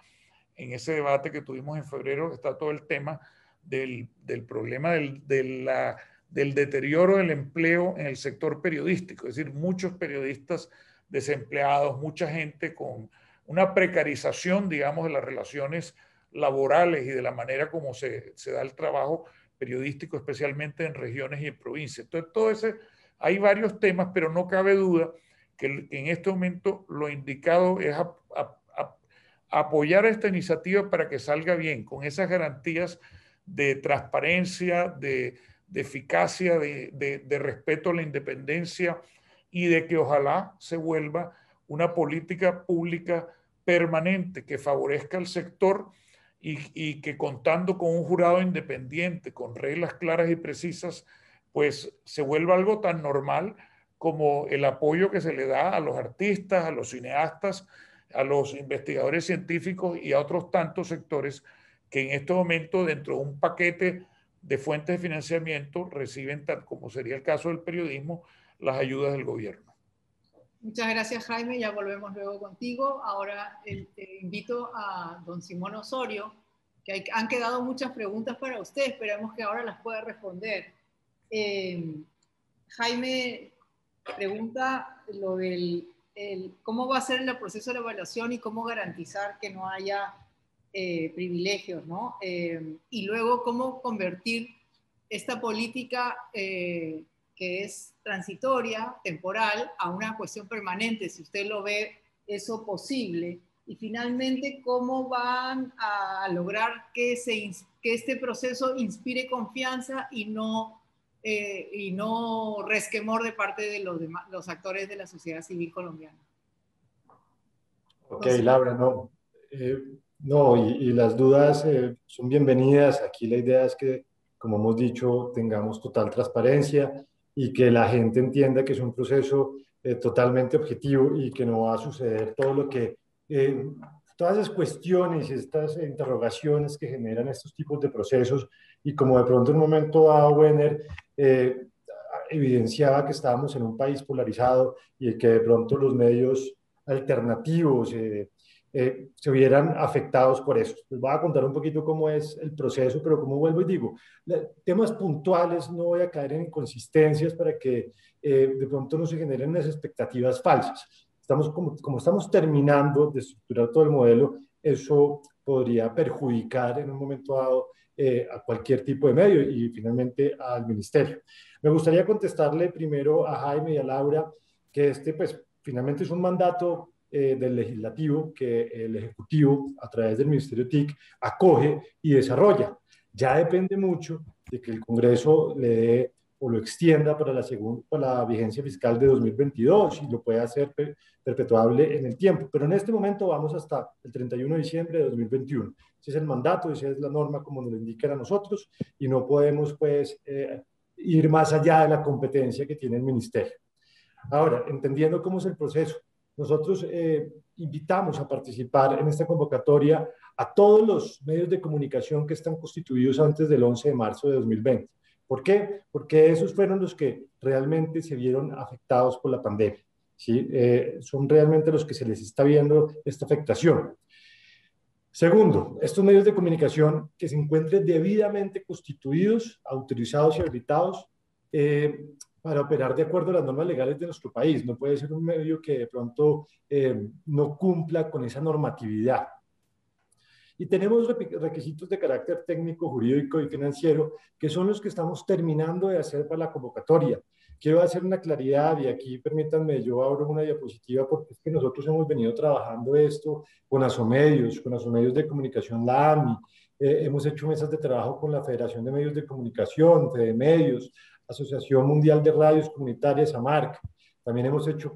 en ese debate que tuvimos en febrero, está todo el tema del problema del deterioro del empleo en el sector periodístico, es decir, muchos periodistas desempleados, mucha gente con una precarización, digamos, de las relaciones laborales y de la manera como se da el trabajo periodístico, especialmente en regiones y en provincias. Entonces, hay varios temas, pero no cabe duda que en este momento lo indicado es apoyar esta iniciativa para que salga bien, con esas garantías de transparencia, de eficacia, de respeto a la independencia, y de que ojalá se vuelva una política pública permanente que favorezca al sector y que, contando con un jurado independiente, con reglas claras y precisas, pues se vuelva algo tan normal como el apoyo que se le da a los artistas, a los cineastas, a los investigadores científicos y a otros tantos sectores que en este momento, dentro de un paquete de fuentes de financiamiento, reciben, tal como sería el caso del periodismo, las ayudas del gobierno. Muchas gracias, Jaime. Ya volvemos luego contigo. Ahora invito a don Simón Osorio, que han quedado muchas preguntas para usted. Esperamos que ahora las pueda responder. Jaime pregunta lo del cómo va a ser el proceso de evaluación y cómo garantizar que no haya privilegios, ¿no? Y luego cómo convertir esta política que es transitoria, temporal, a una cuestión permanente, si usted lo ve eso posible. Y finalmente, ¿cómo van a lograr que este proceso inspire confianza y no resquemor de parte de los actores de la sociedad civil colombiana? Ok, Laura, no. Y las dudas son bienvenidas. Aquí la idea es que, como hemos dicho, tengamos total transparencia y que la gente entienda que es un proceso totalmente objetivo y que no va a suceder todo lo que, todas esas cuestiones, estas interrogaciones que generan estos tipos de procesos, y como de pronto en un momento dado, Wenner, evidenciaba que estábamos en un país polarizado y que de pronto los medios alternativos se vieran afectados por eso. Les voy a contar un poquito cómo es el proceso, pero como vuelvo y digo, temas puntuales, no voy a caer en inconsistencias para que de pronto no se generen unas expectativas falsas. Como estamos terminando de estructurar todo el modelo, eso podría perjudicar en un momento dado a cualquier tipo de medio y finalmente al ministerio. Me gustaría contestarle primero a Jaime y a Laura que pues, finalmente es un mandato del legislativo que el ejecutivo, a través del Ministerio TIC, acoge y desarrolla. Ya depende mucho de que el Congreso le dé o lo extienda para la vigencia fiscal de 2022 y lo pueda hacer perpetuable en el tiempo. Pero en este momento vamos hasta el 31 de diciembre de 2021. Ese es el mandato, esa es la norma como nos lo indican a nosotros y no podemos pues ir más allá de la competencia que tiene el Ministerio. Ahora, entendiendo cómo es el proceso, nosotros invitamos a participar en esta convocatoria a todos los medios de comunicación que están constituidos antes del 11 de marzo de 2020. ¿Por qué? Porque esos fueron los que realmente se vieron afectados por la pandemia. ¿Sí? Son realmente los que se les está viendo esta afectación. Segundo, estos medios de comunicación que se encuentren debidamente constituidos, autorizados y habilitados para operar de acuerdo a las normas legales de nuestro país. No puede ser un medio que de pronto no cumpla con esa normatividad. Y tenemos requisitos de carácter técnico, jurídico y financiero, que son los que estamos terminando de hacer para la convocatoria. Quiero hacer una claridad y aquí permítanme, yo abro una diapositiva porque es que nosotros hemos venido trabajando esto con Asomedios de Comunicación, la AMI, hemos hecho mesas de trabajo con la Federación de Medios de Comunicación, FEDEMedios, Asociación Mundial de Radios Comunitarias, AMARC, También hemos hecho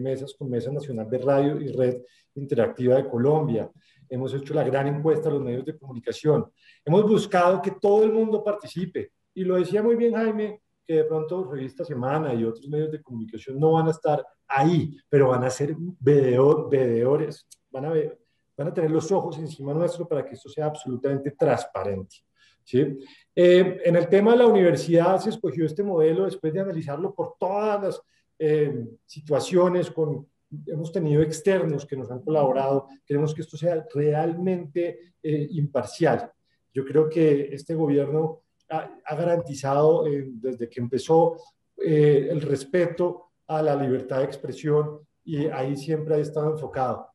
mesas con Mesa Nacional de Radio y Red Interactiva de Colombia. Hemos hecho la gran encuesta a los medios de comunicación. Hemos buscado que todo el mundo participe. Y lo decía muy bien Jaime, que de pronto Revista Semana y otros medios de comunicación no van a estar ahí, pero van a ser veedores, van a tener los ojos encima nuestro para que esto sea absolutamente transparente. ¿Sí? En el tema de la universidad se escogió este modelo después de analizarlo por todas las situaciones, hemos tenido externos que nos han colaborado, queremos que esto sea realmente imparcial. Yo creo que este gobierno ha garantizado desde que empezó el respeto a la libertad de expresión y ahí siempre ha estado enfocado.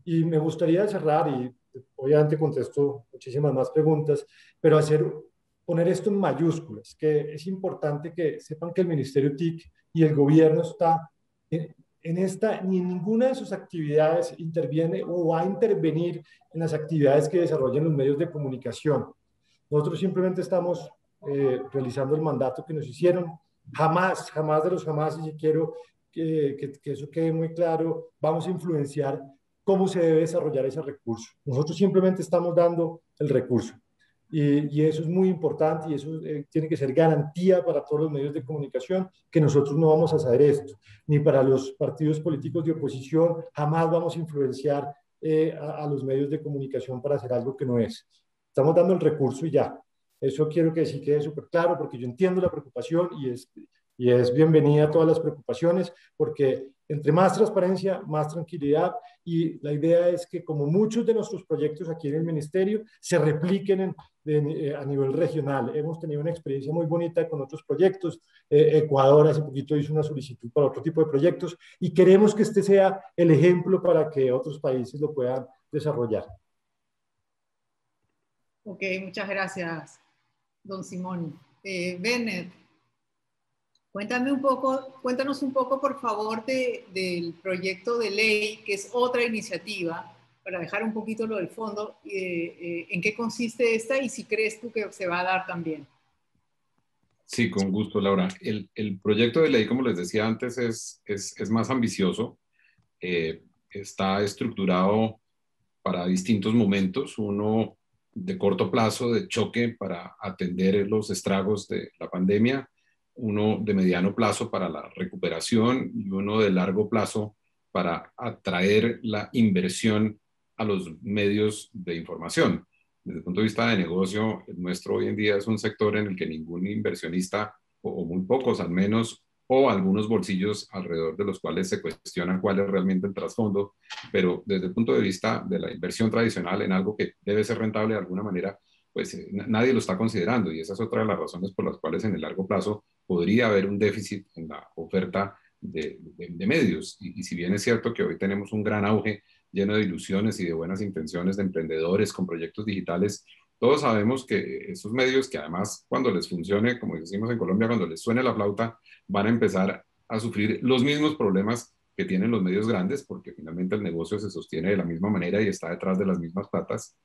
Y me gustaría cerrar, y obviamente contesto muchísimas más preguntas, pero poner esto en mayúsculas, que es importante que sepan que el Ministerio TIC y el gobierno está ni en ninguna de sus actividades interviene o va a intervenir en las actividades que desarrollan los medios de comunicación. Nosotros simplemente estamos realizando el mandato que nos hicieron. Jamás de los jamás, y quiero que eso quede muy claro, vamos a influenciar cómo se debe desarrollar ese recurso. Nosotros simplemente estamos dando el recurso. Y eso es muy importante y eso tiene que ser garantía para todos los medios de comunicación, que nosotros no vamos a hacer esto, ni para los partidos políticos de oposición, jamás vamos a influenciar a los medios de comunicación para hacer algo que no es. Estamos dando el recurso y ya. Eso quiero que sí quede súper claro, porque yo entiendo la preocupación y es bienvenida a todas las preocupaciones, porque entre más transparencia, más tranquilidad, y la idea es que como muchos de nuestros proyectos aquí en el Ministerio se repliquen a nivel regional. Hemos tenido una experiencia muy bonita con otros proyectos. Ecuador hace poquito hizo una solicitud para otro tipo de proyectos y queremos que este sea el ejemplo para que otros países lo puedan desarrollar. Ok, muchas gracias, don Simón. Bennett, cuéntanos un poco, por favor, del proyecto de ley, que es otra iniciativa, para dejar un poquito lo del fondo, en qué consiste esta y si crees tú que se va a dar también. Sí, con gusto, Laura. El proyecto de ley, como les decía antes, es más ambicioso. Está estructurado para distintos momentos. Uno de corto plazo, de choque para atender los estragos de la pandemia, uno de mediano plazo para la recuperación y uno de largo plazo para atraer la inversión a los medios de información. Desde el punto de vista de negocio, el nuestro hoy en día es un sector en el que ningún inversionista, o muy pocos al menos, o algunos bolsillos alrededor de los cuales se cuestionan cuál es realmente el trasfondo, pero desde el punto de vista de la inversión tradicional en algo que debe ser rentable de alguna manera, pues nadie lo está considerando, y esa es otra de las razones por las cuales en el largo plazo podría haber un déficit en la oferta de medios. Y si bien es cierto que hoy tenemos un gran auge lleno de ilusiones y de buenas intenciones de emprendedores con proyectos digitales, todos sabemos que esos medios, que además cuando les funcione, como decimos en Colombia, cuando les suene la flauta, van a empezar a sufrir los mismos problemas que tienen los medios grandes, porque finalmente el negocio se sostiene de la misma manera y está detrás de las mismas patas.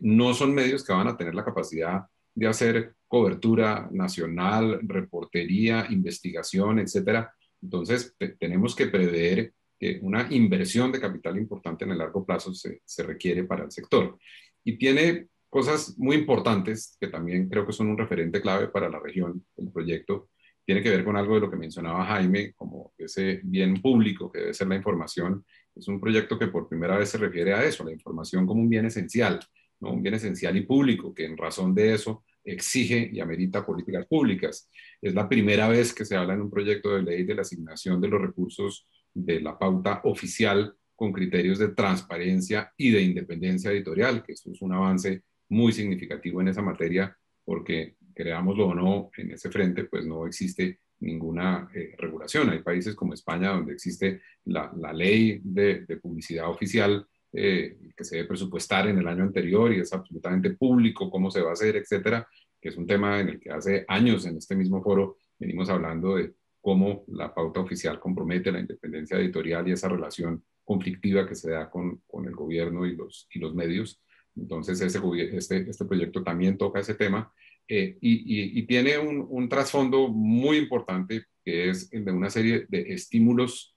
No son medios que van a tener la capacidad de hacer cobertura nacional, reportería, investigación, etcétera. Entonces, tenemos que prever que una inversión de capital importante en el largo plazo se requiere para el sector. Y tiene cosas muy importantes que también creo que son un referente clave para la región, el proyecto. Tiene que ver con algo de lo que mencionaba Jaime, como ese bien público que debe ser la información. Es un proyecto que por primera vez se refiere a eso, la información como un bien esencial, ¿no? Un bien esencial y público, que en razón de eso exige y amerita políticas públicas. Es la primera vez que se habla en un proyecto de ley de la asignación de los recursos de la pauta oficial con criterios de transparencia y de independencia editorial, que esto es un avance muy significativo en esa materia, porque creámoslo o no, en ese frente pues no existe ninguna regulación. Hay países como España donde existe la ley de publicidad oficial que se debe presupuestar en el año anterior y es absolutamente público cómo se va a hacer, etcétera, que es un tema en el que hace años en este mismo foro venimos hablando de cómo la pauta oficial compromete la independencia editorial y esa relación conflictiva que se da con el gobierno y los medios. Entonces, este proyecto también toca ese tema y tiene un trasfondo muy importante que es el de una serie de estímulos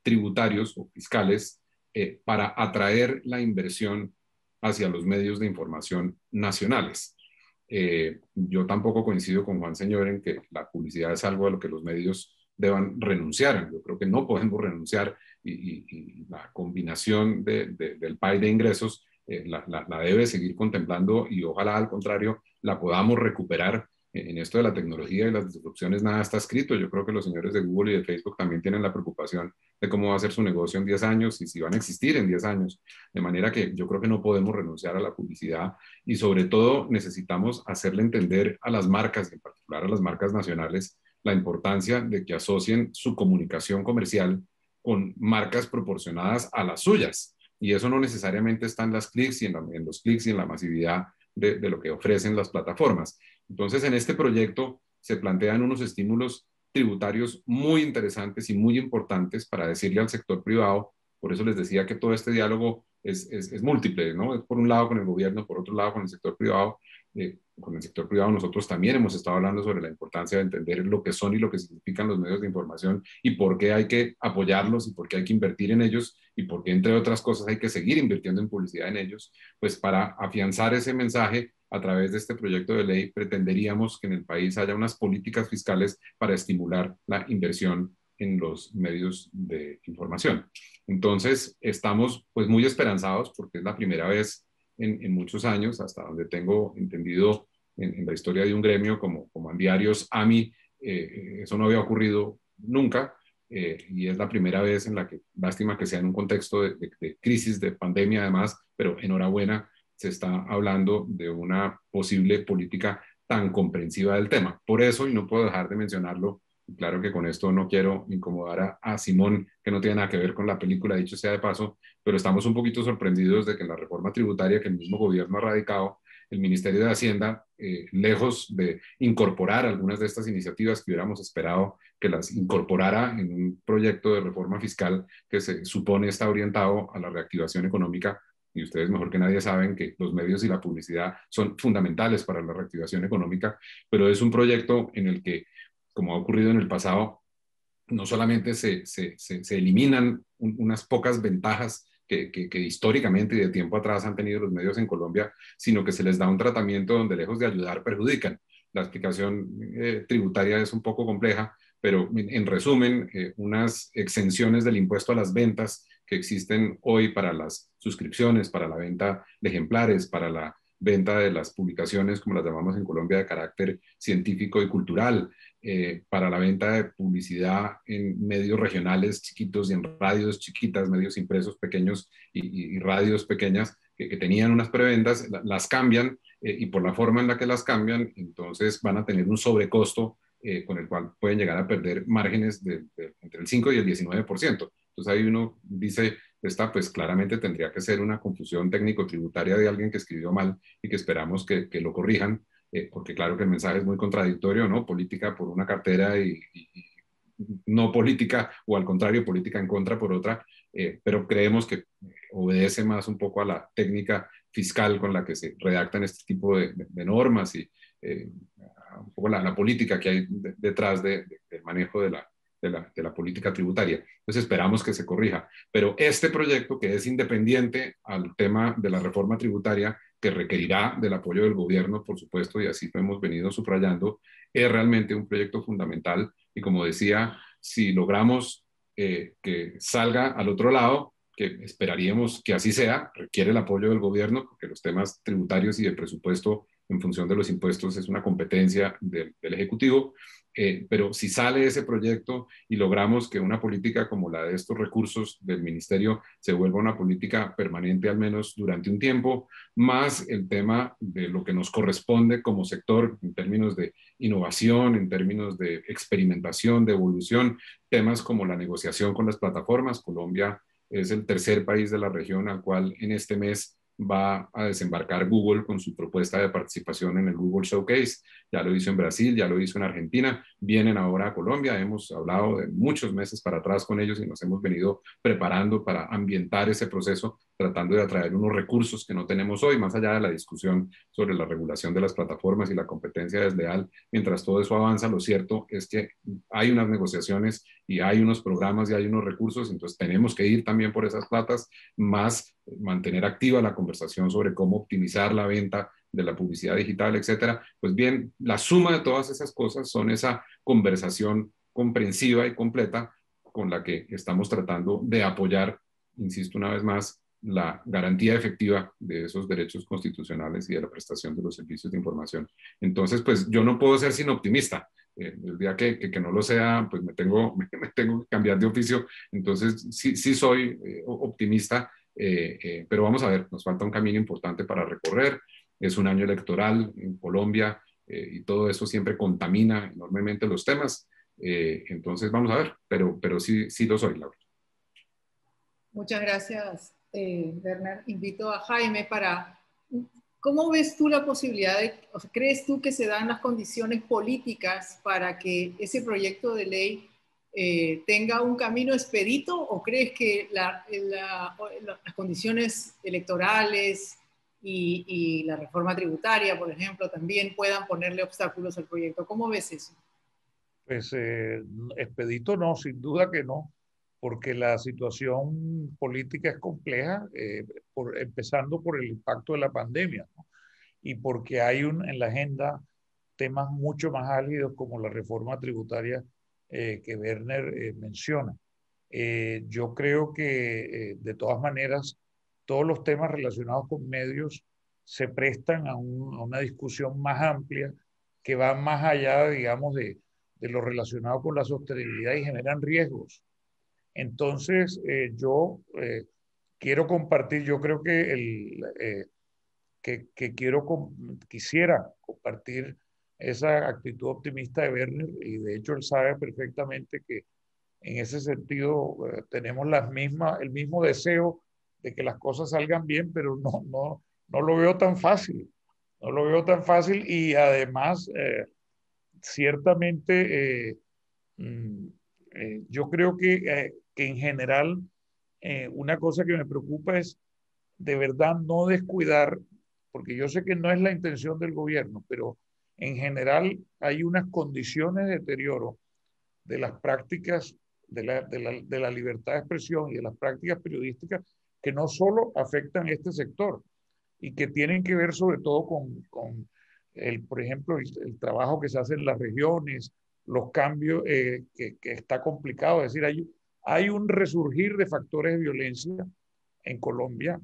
tributarios o fiscales para atraer la inversión hacia los medios de información nacionales. Yo tampoco coincido con Juan Señor en que la publicidad es algo a lo que los medios deban renunciar. Yo creo que no podemos renunciar y la combinación del pie de ingresos la debe seguir contemplando y ojalá al contrario la podamos recuperar. En esto de la tecnología y las disrupciones nada está escrito. Yo creo que los señores de Google y de Facebook también tienen la preocupación de cómo va a ser su negocio en 10 años y si van a existir en 10 años. De manera que yo creo que no podemos renunciar a la publicidad y sobre todo necesitamos hacerle entender a las marcas, en particular a las marcas nacionales, la importancia de que asocien su comunicación comercial con marcas proporcionadas a las suyas. Y eso no necesariamente está en las clics y en los clics y en la masividad de lo que ofrecen las plataformas. Entonces, en este proyecto se plantean unos estímulos tributarios muy interesantes y muy importantes para decirle al sector privado. Por eso les decía que todo este diálogo es múltiple, ¿no? Es por un lado con el gobierno, por otro lado con el sector privado. Con el sector privado nosotros también hemos estado hablando sobre la importancia de entender lo que son y lo que significan los medios de información y por qué hay que apoyarlos y por qué hay que invertir en ellos y por qué, entre otras cosas, hay que seguir invirtiendo en publicidad en ellos. Pues para afianzar ese mensaje, a través de este proyecto de ley, pretenderíamos que en el país haya unas políticas fiscales para estimular la inversión en los medios de información. Entonces, estamos pues muy esperanzados porque es la primera vez en muchos años, hasta donde tengo entendido en la historia de un gremio como Diarios AMI, eso no había ocurrido nunca y es la primera vez en la que, lástima que sea en un contexto de crisis, de pandemia además, pero enhorabuena, se está hablando de una posible política tan comprensiva del tema. Por eso, y no puedo dejar de mencionarlo, claro que con esto no quiero incomodar a Simón, que no tiene nada que ver con la película, dicho sea de paso, pero estamos un poquito sorprendidos de que en la reforma tributaria que el mismo gobierno ha radicado, el Ministerio de Hacienda, lejos de incorporar algunas de estas iniciativas que hubiéramos esperado que las incorporara en un proyecto de reforma fiscal que se supone está orientado a la reactivación económica, y ustedes mejor que nadie saben que los medios y la publicidad son fundamentales para la reactivación económica, pero es un proyecto en el que, como ha ocurrido en el pasado, no solamente se eliminan unas pocas ventajas que históricamente y de tiempo atrás han tenido los medios en Colombia, sino que se les da un tratamiento donde lejos de ayudar perjudican. La explicación tributaria es un poco compleja, pero en resumen, unas exenciones del impuesto a las ventas que existen hoy para las suscripciones, para la venta de ejemplares, para la venta de las publicaciones, como las llamamos en Colombia, de carácter científico y cultural, para la venta de publicidad en medios regionales chiquitos y en radios chiquitas, medios impresos pequeños y radios pequeñas que tenían unas prebendas, las cambian y por la forma en la que las cambian, entonces van a tener un sobrecosto con el cual pueden llegar a perder márgenes entre el 5 y el 19%. Entonces ahí uno dice, esta pues claramente tendría que ser una confusión técnico-tributaria de alguien que escribió mal y que esperamos que lo corrijan, porque claro que el mensaje es muy contradictorio, ¿no? Política por una cartera y no política, o al contrario, política en contra por otra, pero creemos que obedece más un poco a la técnica fiscal con la que se redactan este tipo de normas y un poco la política que hay detrás del manejo de la política tributaria. Entonces esperamos que se corrija. Pero este proyecto, que es independiente al tema de la reforma tributaria, que requerirá del apoyo del gobierno, por supuesto, y así lo hemos venido subrayando, es realmente un proyecto fundamental. Y como decía, si logramos que salga al otro lado, que esperaríamos que así sea, requiere el apoyo del gobierno, porque los temas tributarios y el presupuesto en función de los impuestos es una competencia del Ejecutivo, pero si sale ese proyecto y logramos que una política como la de estos recursos del Ministerio se vuelva una política permanente al menos durante un tiempo, más el tema de lo que nos corresponde como sector en términos de innovación, en términos de experimentación, de evolución, temas como la negociación con las plataformas. Colombia es el tercer país de la región al cual en este mes va a desembarcar Google con su propuesta de participación en el Google Showcase. Ya lo hizo en Brasil, ya lo hizo en Argentina, vienen ahora a Colombia. Hemos hablado de muchos meses para atrás con ellos y nos hemos venido preparando para ambientar ese proceso, tratando de atraer unos recursos que no tenemos hoy, más allá de la discusión sobre la regulación de las plataformas y la competencia desleal. Mientras todo eso avanza, lo cierto es que hay unas negociaciones y hay unos programas y hay unos recursos, entonces tenemos que ir también por esas platas, más mantener activa la conversación sobre cómo optimizar la venta de la publicidad digital, etcétera. Pues bien, la suma de todas esas cosas son esa conversación comprensiva y completa con la que estamos tratando de apoyar, insisto una vez más, la garantía efectiva de esos derechos constitucionales y de la prestación de los servicios de información. Entonces, pues yo no puedo ser sino optimista. El día que no lo sea, pues me tengo que cambiar de oficio. Entonces, sí soy optimista, pero vamos a ver, nos falta un camino importante para recorrer. Es un año electoral en Colombia y todo eso siempre contamina enormemente los temas. Entonces, vamos a ver, pero sí lo soy, Laura. Muchas gracias, Werner. Invito a Jaime para... ¿Cómo ves tú la posibilidad de, o sea, crees tú que se dan las condiciones políticas para que ese proyecto de ley tenga un camino expedito, o crees que las condiciones electorales y la reforma tributaria, por ejemplo, también puedan ponerle obstáculos al proyecto? ¿Cómo ves eso? Pues expedito no, sin duda que no, porque la situación política es compleja, empezando por el impacto de la pandemia, ¿no? Y porque hay en la agenda temas mucho más álgidos como la reforma tributaria que Werner menciona. Yo creo que de todas maneras todos los temas relacionados con medios se prestan a una discusión más amplia que va más allá, digamos, de lo relacionado con la sostenibilidad y generan riesgos. Entonces, yo quiero compartir, yo creo que quisiera compartir esa actitud optimista de Werner, y de hecho él sabe perfectamente que en ese sentido tenemos el mismo deseo de que las cosas salgan bien, pero no lo veo tan fácil. No lo veo tan fácil y además, ciertamente, mm, yo creo que en general una cosa que me preocupa es de verdad no descuidar, porque yo sé que no es la intención del gobierno, pero en general hay unas condiciones de deterioro de las prácticas de la libertad de expresión y de las prácticas periodísticas que no solo afectan este sector y que tienen que ver sobre todo con por ejemplo, el trabajo que se hace en las regiones, los cambios que está complicado. Es decir, hay un resurgir de factores de violencia en Colombia.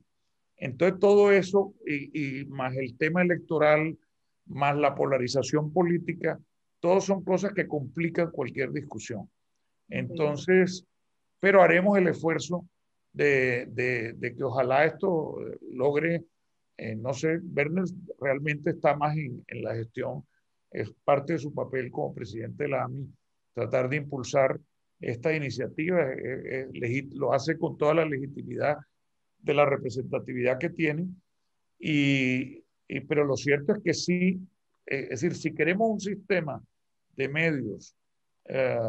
Entonces, todo eso y más el tema electoral, más la polarización política, todos son cosas que complican cualquier discusión. Entonces, pero haremos el esfuerzo de que ojalá esto logre, no sé, Werner realmente está más en la gestión, es parte de su papel como presidente de la AMI, tratar de impulsar esta iniciativa, lo hace con toda la legitimidad de la representatividad que tiene, pero lo cierto es que sí, es decir, si queremos un sistema de medios eh,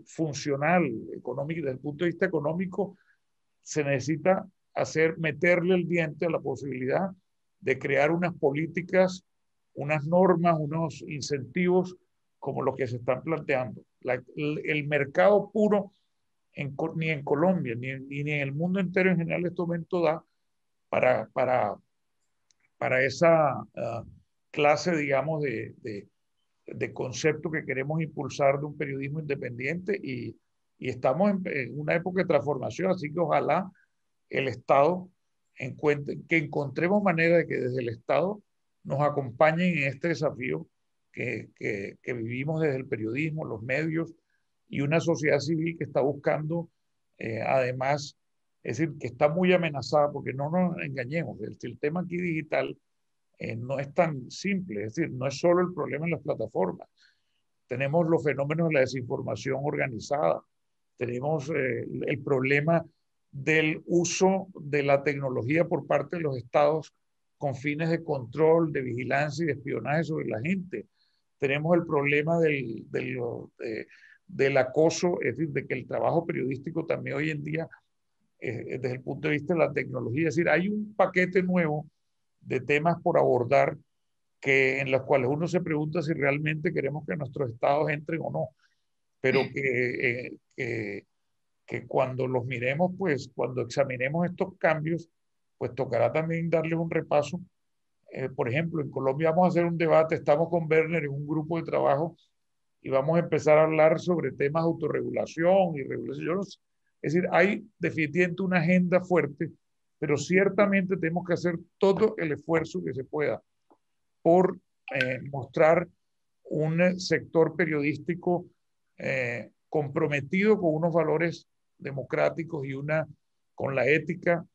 funcional, económico, desde el punto de vista económico, se necesita meterle el diente a la posibilidad de crear unas políticas, unas normas, unos incentivos como los que se están planteando. El mercado puro ni en Colombia, ni en el mundo entero en general, este momento da para esa clase, digamos, de concepto que queremos impulsar de un periodismo independiente y estamos en una época de transformación, así que ojalá el Estado que encontremos manera de que desde el Estado nos acompañen en este desafío que vivimos desde el periodismo, los medios y una sociedad civil que está buscando, además, es decir, que está muy amenazada, porque no nos engañemos, el tema aquí digital no es tan simple, es decir, no es solo el problema en las plataformas. Tenemos los fenómenos de la desinformación organizada, tenemos el problema del uso de la tecnología por parte de los estados con fines de control, de vigilancia y de espionaje sobre la gente. tenemos el problema del acoso, es decir, de que el trabajo periodístico también hoy en día, desde el punto de vista de la tecnología, es decir, hay un paquete nuevo de temas por abordar en los cuales uno se pregunta si realmente queremos que nuestros estados entren o no, pero que cuando los miremos, pues cuando examinemos estos cambios, pues tocará también darles un repaso. Por ejemplo, en Colombia vamos a hacer un debate, estamos con Werner en un grupo de trabajo y vamos a empezar a hablar sobre temas de autorregulación y regulación. Es decir, hay definitivamente una agenda fuerte, pero ciertamente tenemos que hacer todo el esfuerzo que se pueda por mostrar un sector periodístico comprometido con unos valores democráticos y con la ética,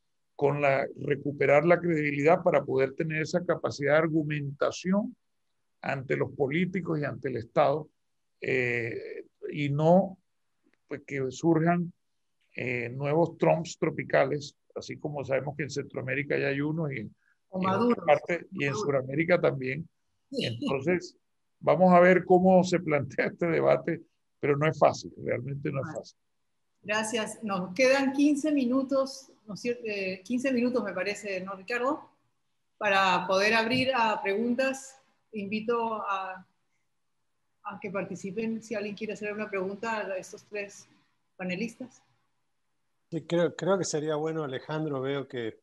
recuperar la credibilidad para poder tener esa capacidad de argumentación ante los políticos y ante el Estado, y no pues, que surjan nuevos Trumps tropicales, así como sabemos que en Centroamérica ya hay unos y en otra parte, y en Sudamérica también. Entonces, vamos a ver cómo se plantea este debate, pero no es fácil, realmente no es fácil. Gracias. Nos quedan 15 minutos, ¿no es cierto? 15 minutos me parece, ¿no, Ricardo? Para poder abrir a preguntas. Invito a que participen si alguien quiere hacer una pregunta a estos tres panelistas. Sí, creo que sería bueno, Alejandro. Veo que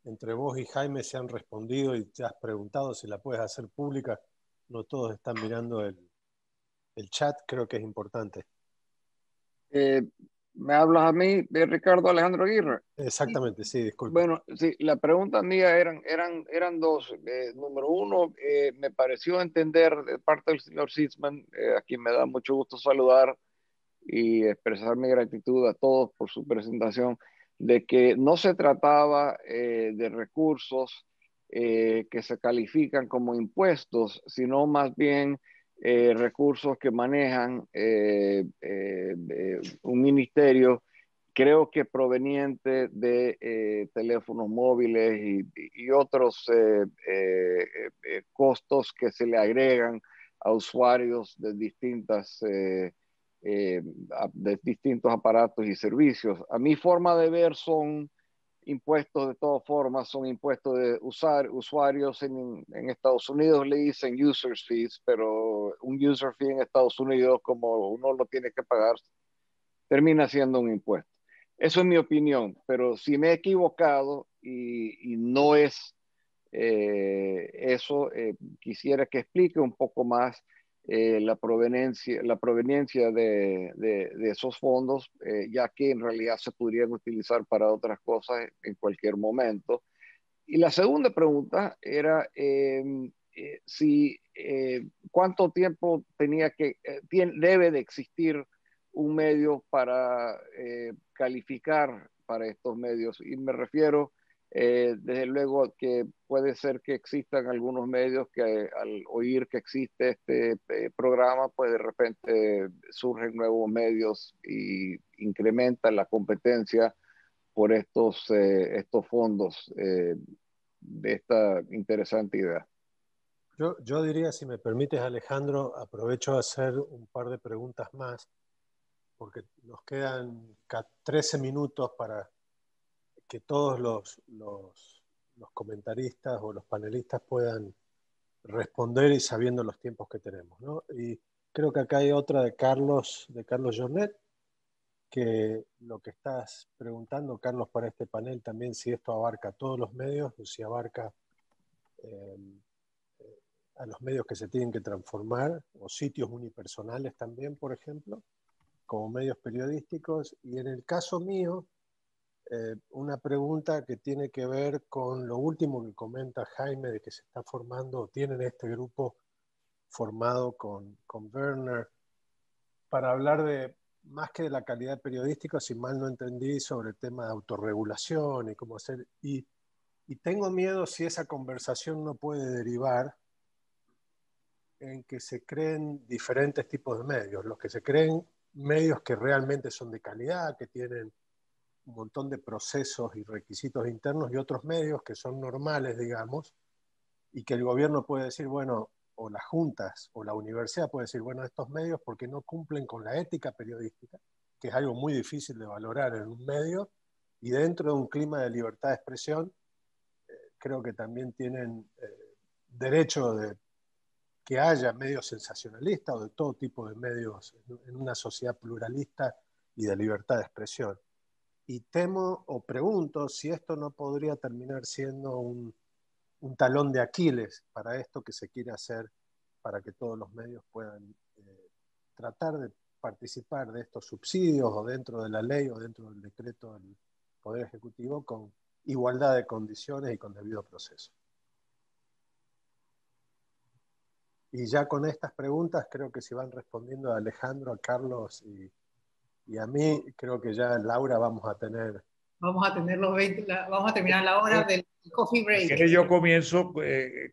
entre vos y Jaime se han respondido y te has preguntado si la puedes hacer pública. No todos están mirando el chat, creo que es importante. ¿Me hablas a mí de Ricardo Alejandro Aguirre? Exactamente, sí, disculpe. Bueno, sí, la pregunta mía eran dos. Número uno, me pareció entender de parte del señor Sitzman, a quien me da mucho gusto saludar y expresar mi gratitud a todos por su presentación, de que no se trataba de recursos que se califican como impuestos, sino más bien recursos que manejan un ministerio, creo que proveniente de teléfonos móviles y otros costos que se le agregan a usuarios de distintos aparatos y servicios. A mi forma de ver son impuestos de todas formas, son impuestos de usuarios en Estados Unidos le dicen users fees, pero un user fee en Estados Unidos, como uno lo tiene que pagar, termina siendo un impuesto. Eso es mi opinión, pero si me he equivocado y no es eso, quisiera que explique un poco más la proveniencia de esos fondos, ya que en realidad se podrían utilizar para otras cosas en cualquier momento. Y la segunda pregunta era cuánto tiempo debe de existir un medio para calificar para estos medios. Y me refiero, desde luego, que puede ser que existan algunos medios que al oír que existe este programa, pues de repente surgen nuevos medios y incrementan la competencia por estos fondos de esta interesante idea. Yo diría, si me permites, Alejandro, aprovecho a hacer un par de preguntas más, porque nos quedan 13 minutos para que todos los comentaristas o los panelistas puedan responder y sabiendo los tiempos que tenemos, ¿no? Y creo que acá hay otra de Carlos Jornet, que lo que estás preguntando, Carlos, para este panel también, si esto abarca a todos los medios o si abarca a los medios que se tienen que transformar, o sitios unipersonales también, por ejemplo, como medios periodísticos. Y en el caso mío, una pregunta que tiene que ver con lo último que comenta Jaime, de que se está formando, tienen este grupo formado con Werner, para hablar de, más que de la calidad periodística, si mal no entendí, sobre el tema de autorregulación y cómo hacer. Y tengo miedo si esa conversación no puede derivar en que se creen diferentes tipos de medios. Los que se creen medios que realmente son de calidad, que tienen un montón de procesos y requisitos internos, y otros medios que son normales, digamos, y que el gobierno puede decir, bueno, o las juntas o la universidad puede decir, bueno, estos medios porque no cumplen con la ética periodística, que es algo muy difícil de valorar en un medio, y dentro de un clima de libertad de expresión, creo que también tienen derecho de que haya medios sensacionalistas o de todo tipo de medios en una sociedad pluralista y de libertad de expresión. Y temo o pregunto si esto no podría terminar siendo un talón de Aquiles para esto que se quiere hacer para que todos los medios puedan tratar de participar de estos subsidios o dentro de la ley o dentro del decreto del Poder Ejecutivo con igualdad de condiciones y con debido proceso. Y ya con estas preguntas creo que se van respondiendo a Alejandro, a Carlos y a mí, creo que ya Laura vamos a tener... Vamos a terminar la hora del coffee break. Yo comienzo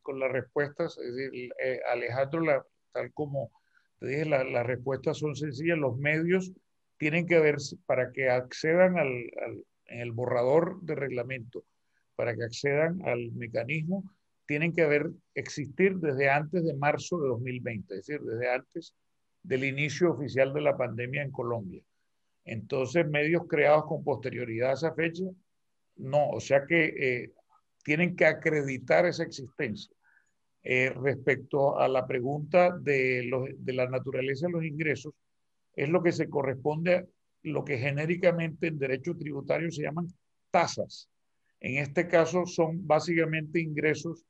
con las respuestas, es decir, Alejandro, tal como te dije, las respuestas son sencillas. Los medios tienen que ver, para que accedan en el borrador de reglamento, para que accedan al mecanismo, tienen que existir desde antes de marzo de 2020, es decir, desde antes del inicio oficial de la pandemia en Colombia. Entonces, medios creados con posterioridad a esa fecha, no, o sea que tienen que acreditar esa existencia. Respecto a la pregunta de la naturaleza de los ingresos, es lo que se corresponde a lo que genéricamente en derecho tributario se llaman tasas. En este caso son básicamente ingresos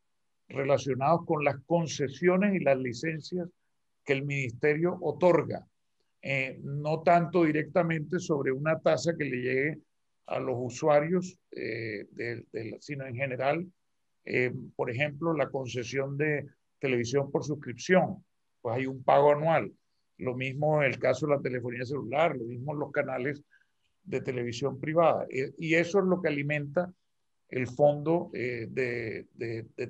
relacionados con las concesiones y las licencias que el ministerio otorga. No tanto directamente sobre una tasa que le llegue a los usuarios, sino en general, por ejemplo, la concesión de televisión por suscripción, pues hay un pago anual. Lo mismo en el caso de la telefonía celular, lo mismo en los canales de televisión privada. Y eso es lo que alimenta el Fondo de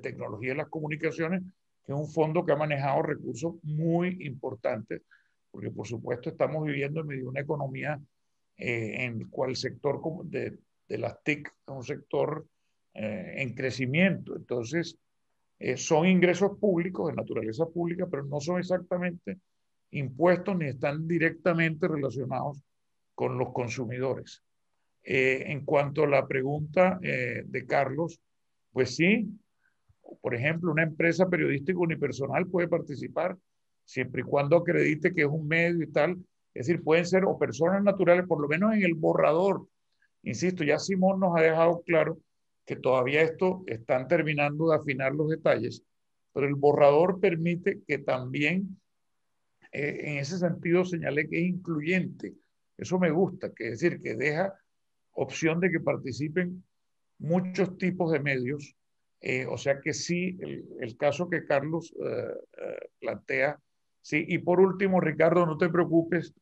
Tecnología de las Comunicaciones, que es un fondo que ha manejado recursos muy importantes, porque por supuesto estamos viviendo en medio de una economía en el cual el sector de las TIC es un sector en crecimiento. Entonces, son ingresos públicos, de naturaleza pública, pero no son exactamente impuestos ni están directamente relacionados con los consumidores. En cuanto a la pregunta de Carlos, pues sí, por ejemplo, una empresa periodística unipersonal puede participar siempre y cuando acredite que es un medio y tal. Es decir, pueden ser o personas naturales, por lo menos en el borrador. Insisto, ya Simón nos ha dejado claro que todavía esto están terminando de afinar los detalles, pero el borrador permite que también, en ese sentido, señalé que es incluyente. Eso me gusta, que es decir, que deja opción de que participen muchos tipos de medios. O sea que sí, el caso que Carlos plantea, sí. Y por último, Ricardo, no te preocupes,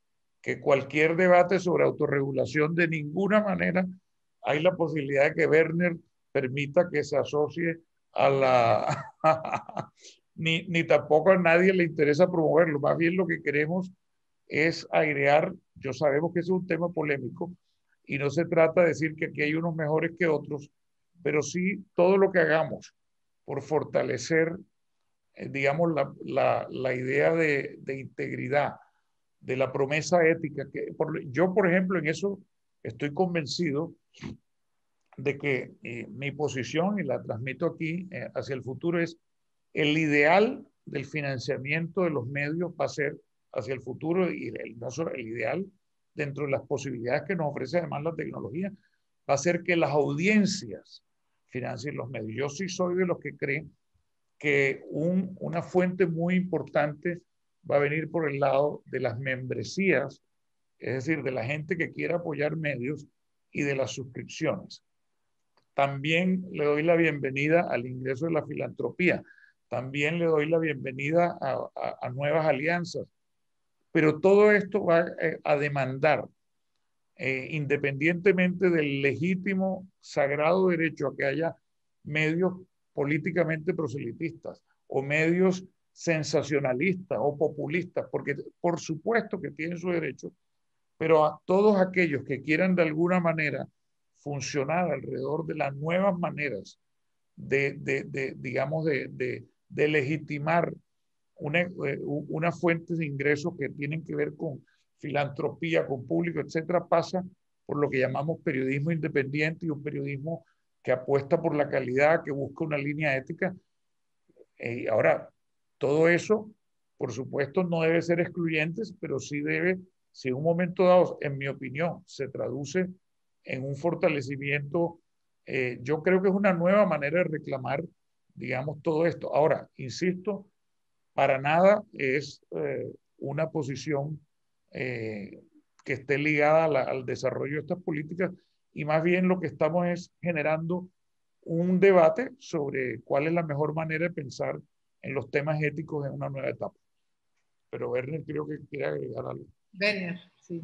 que cualquier debate sobre autorregulación, de ninguna manera hay la posibilidad de que Werner permita que se asocie a la... ni tampoco a nadie le interesa promoverlo. Más bien lo que queremos es airear. Yo sabemos que es un tema polémico y no se trata de decir que aquí hay unos mejores que otros, pero sí todo lo que hagamos por fortalecer, digamos, la idea de integridad, de la promesa ética. Yo, por ejemplo, en eso estoy convencido de que mi posición, y la transmito aquí hacia el futuro, es el ideal del financiamiento de los medios va a ser hacia el futuro, y no solo el ideal, dentro de las posibilidades que nos ofrece además la tecnología, va a ser que las audiencias financien los medios. Yo sí soy de los que creen que una fuente muy importante va a venir por el lado de las membresías, es decir, de la gente que quiera apoyar medios, y de las suscripciones. También le doy la bienvenida al ingreso de la filantropía. También le doy la bienvenida a nuevas alianzas. Pero todo esto va a demandar, independientemente del legítimo, sagrado derecho a que haya medios políticamente proselitistas o medios sensacionalistas o populistas, porque por supuesto que tienen su derecho, pero a todos aquellos que quieran de alguna manera funcionar alrededor de las nuevas maneras digamos, de legitimar una fuente de ingresos que tienen que ver con filantropía, con público, etcétera, pasa por lo que llamamos periodismo independiente y un periodismo que apuesta por la calidad, que busca una línea ética. Ahora, todo eso, por supuesto, no debe ser excluyente, pero sí debe, si en un momento dado, en mi opinión, se traduce en un fortalecimiento, yo creo que es una nueva manera de reclamar, digamos, todo esto. Ahora, insisto, para nada es una posición que esté ligada al desarrollo de estas políticas, y más bien lo que estamos es generando un debate sobre cuál es la mejor manera de pensar en los temas éticos en una nueva etapa. Pero Werner creo que quiere agregar algo. Werner, sí.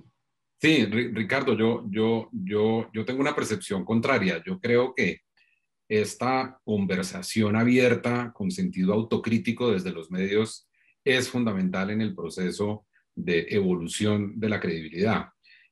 Sí, Ricardo, yo tengo una percepción contraria. Yo creo que esta conversación abierta con sentido autocrítico desde los medios es fundamental en el proceso de evolución de la credibilidad.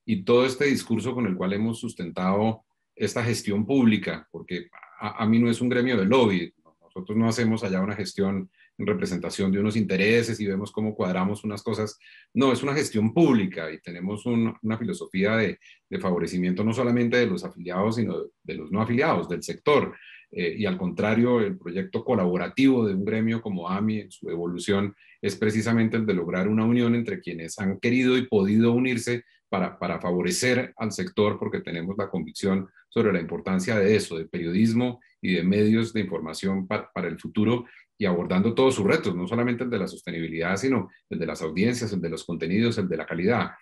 Y todo este discurso con el cual hemos sustentado esta gestión pública, porque a mí no es un gremio de lobby, nosotros no hacemos allá una gestión en representación de unos intereses y vemos cómo cuadramos unas cosas. No, es una gestión pública y tenemos una filosofía de favorecimiento no solamente de los afiliados, sino de los no afiliados, del sector. Y al contrario, el proyecto colaborativo de un gremio como AMI en su evolución es precisamente el de lograr una unión entre quienes han querido y podido unirse para favorecer al sector, porque tenemos la convicción sobre la importancia de eso, de periodismo y de medios de información para el futuro, y abordando todos sus retos, no solamente el de la sostenibilidad, sino el de las audiencias, el de los contenidos, el de la calidad.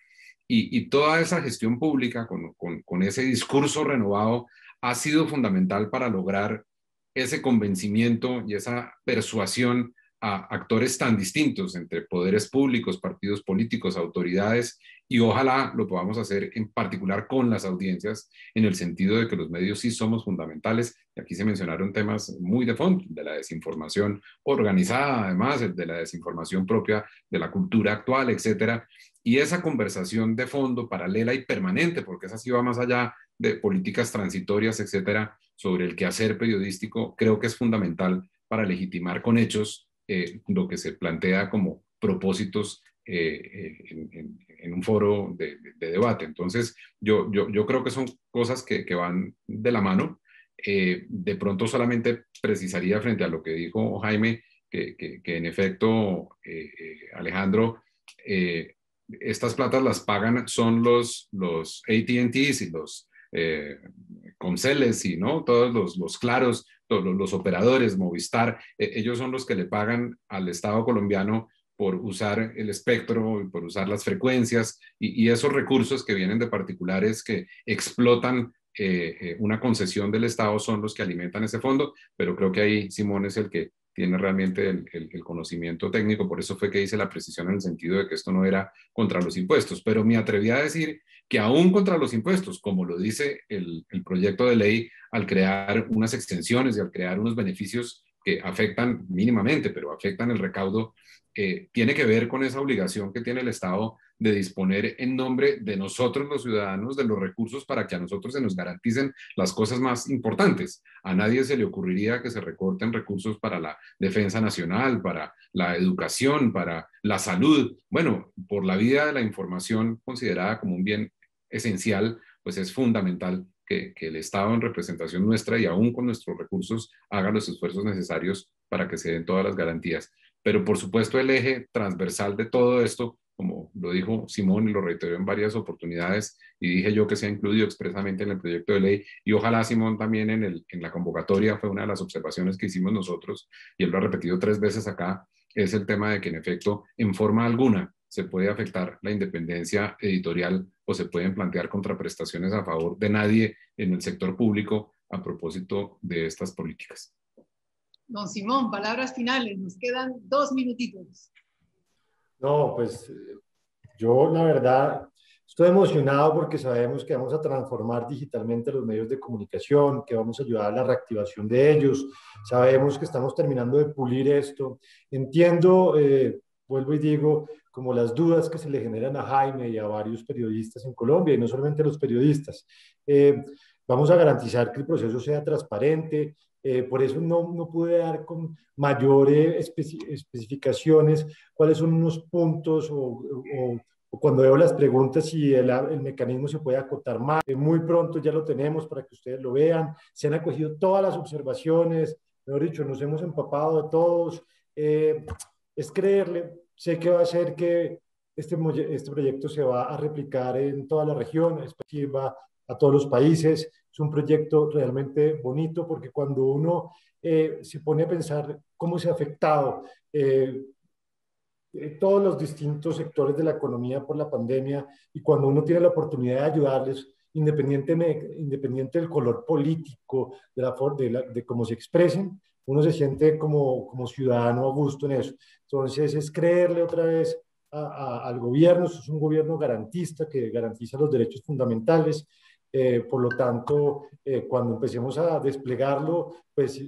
Y toda esa gestión pública con ese discurso renovado ha sido fundamental para lograr ese convencimiento y esa persuasión a actores tan distintos entre poderes públicos, partidos políticos, autoridades, y ojalá lo podamos hacer en particular con las audiencias, en el sentido de que los medios sí somos fundamentales. Y aquí se mencionaron temas muy de fondo, de la desinformación organizada, además, de la desinformación propia de la cultura actual, etcétera. Y esa conversación de fondo, paralela y permanente, porque esa sí va más allá de políticas transitorias, etcétera, sobre el quehacer periodístico, creo que es fundamental para legitimar con hechos lo que se plantea como propósitos en un foro de debate. Entonces, yo creo que son cosas que van de la mano. De pronto solamente precisaría frente a lo que dijo Jaime, que en efecto, Alejandro, estas platas las pagan, son los AT&Ts y los Conceles y ¿no? Todos los claros, todos los operadores, Movistar, ellos son los que le pagan al Estado colombiano por usar el espectro y por usar las frecuencias y esos recursos que vienen de particulares que explotan una concesión del Estado son los que alimentan ese fondo, pero creo que ahí Simón es el que tiene realmente el conocimiento técnico, por eso fue que hice la precisión en el sentido de que esto no era contra los impuestos, pero me atreví a decir que aún contra los impuestos, como lo dice el proyecto de ley, al crear unas extensiones y al crear unos beneficios que afectan mínimamente, pero afectan el recaudo, tiene que ver con esa obligación que tiene el Estado de disponer en nombre de nosotros los ciudadanos de los recursos para que a nosotros se nos garanticen las cosas más importantes. A nadie se le ocurriría que se recorten recursos para la defensa nacional, para la educación, para la salud. Bueno, por la vía de la información considerada como un bien esencial, pues es fundamental que el Estado en representación nuestra y aún con nuestros recursos haga los esfuerzos necesarios para que se den todas las garantías. Pero por supuesto el eje transversal de todo esto, como lo dijo Simón y lo reiteró en varias oportunidades, y dije yo que se ha incluido expresamente en el proyecto de ley, y ojalá Simón también en la convocatoria, fue una de las observaciones que hicimos nosotros, y él lo ha repetido 3 veces acá, es el tema de que en efecto, en forma alguna, se puede afectar la independencia editorial o se pueden plantear contraprestaciones a favor de nadie en el sector público a propósito de estas políticas. Don Simón, palabras finales, nos quedan 2 minutitos. No, pues yo la verdad estoy emocionado porque sabemos que vamos a transformar digitalmente los medios de comunicación, que vamos a ayudar a la reactivación de ellos. Sabemos que estamos terminando de pulir esto. Entiendo, vuelvo y digo, como las dudas que se le generan a Jaime y a varios periodistas en Colombia, y no solamente los periodistas. Vamos a garantizar que el proceso sea transparente. Por eso no pude dar con mayores especificaciones cuáles son unos puntos o cuando veo las preguntas si el mecanismo se puede acotar más. Muy pronto ya lo tenemos para que ustedes lo vean. Se han acogido todas las observaciones, mejor dicho, nos hemos empapado de todos. Es creerle, sé que va a ser que este proyecto se va a replicar en toda la región, es decir, va a todos los países. Es un proyecto realmente bonito porque cuando uno se pone a pensar cómo se ha afectado todos los distintos sectores de la economía por la pandemia y cuando uno tiene la oportunidad de ayudarles, independiente del color político, de cómo se expresen, uno se siente como ciudadano a gusto en eso. Entonces es creerle otra vez al gobierno. Esto es un gobierno garantista que garantiza los derechos fundamentales. Por lo tanto, cuando empecemos a desplegarlo, pues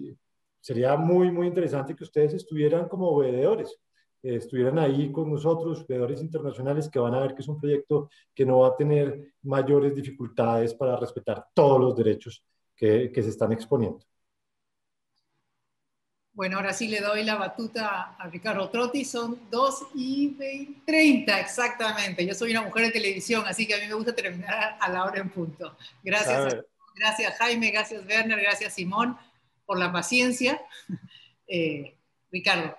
sería muy interesante que ustedes estuvieran como veedores, estuvieran ahí con nosotros, veedores internacionales que van a ver que es un proyecto que no va a tener mayores dificultades para respetar todos los derechos que se están exponiendo. Bueno, ahora sí le doy la batuta a Ricardo Trotti, son 2:30 exactamente. Yo soy una mujer de televisión, así que a mí me gusta terminar a la hora en punto. Gracias, gracias Jaime, gracias Werner, gracias Simón por la paciencia. Ricardo.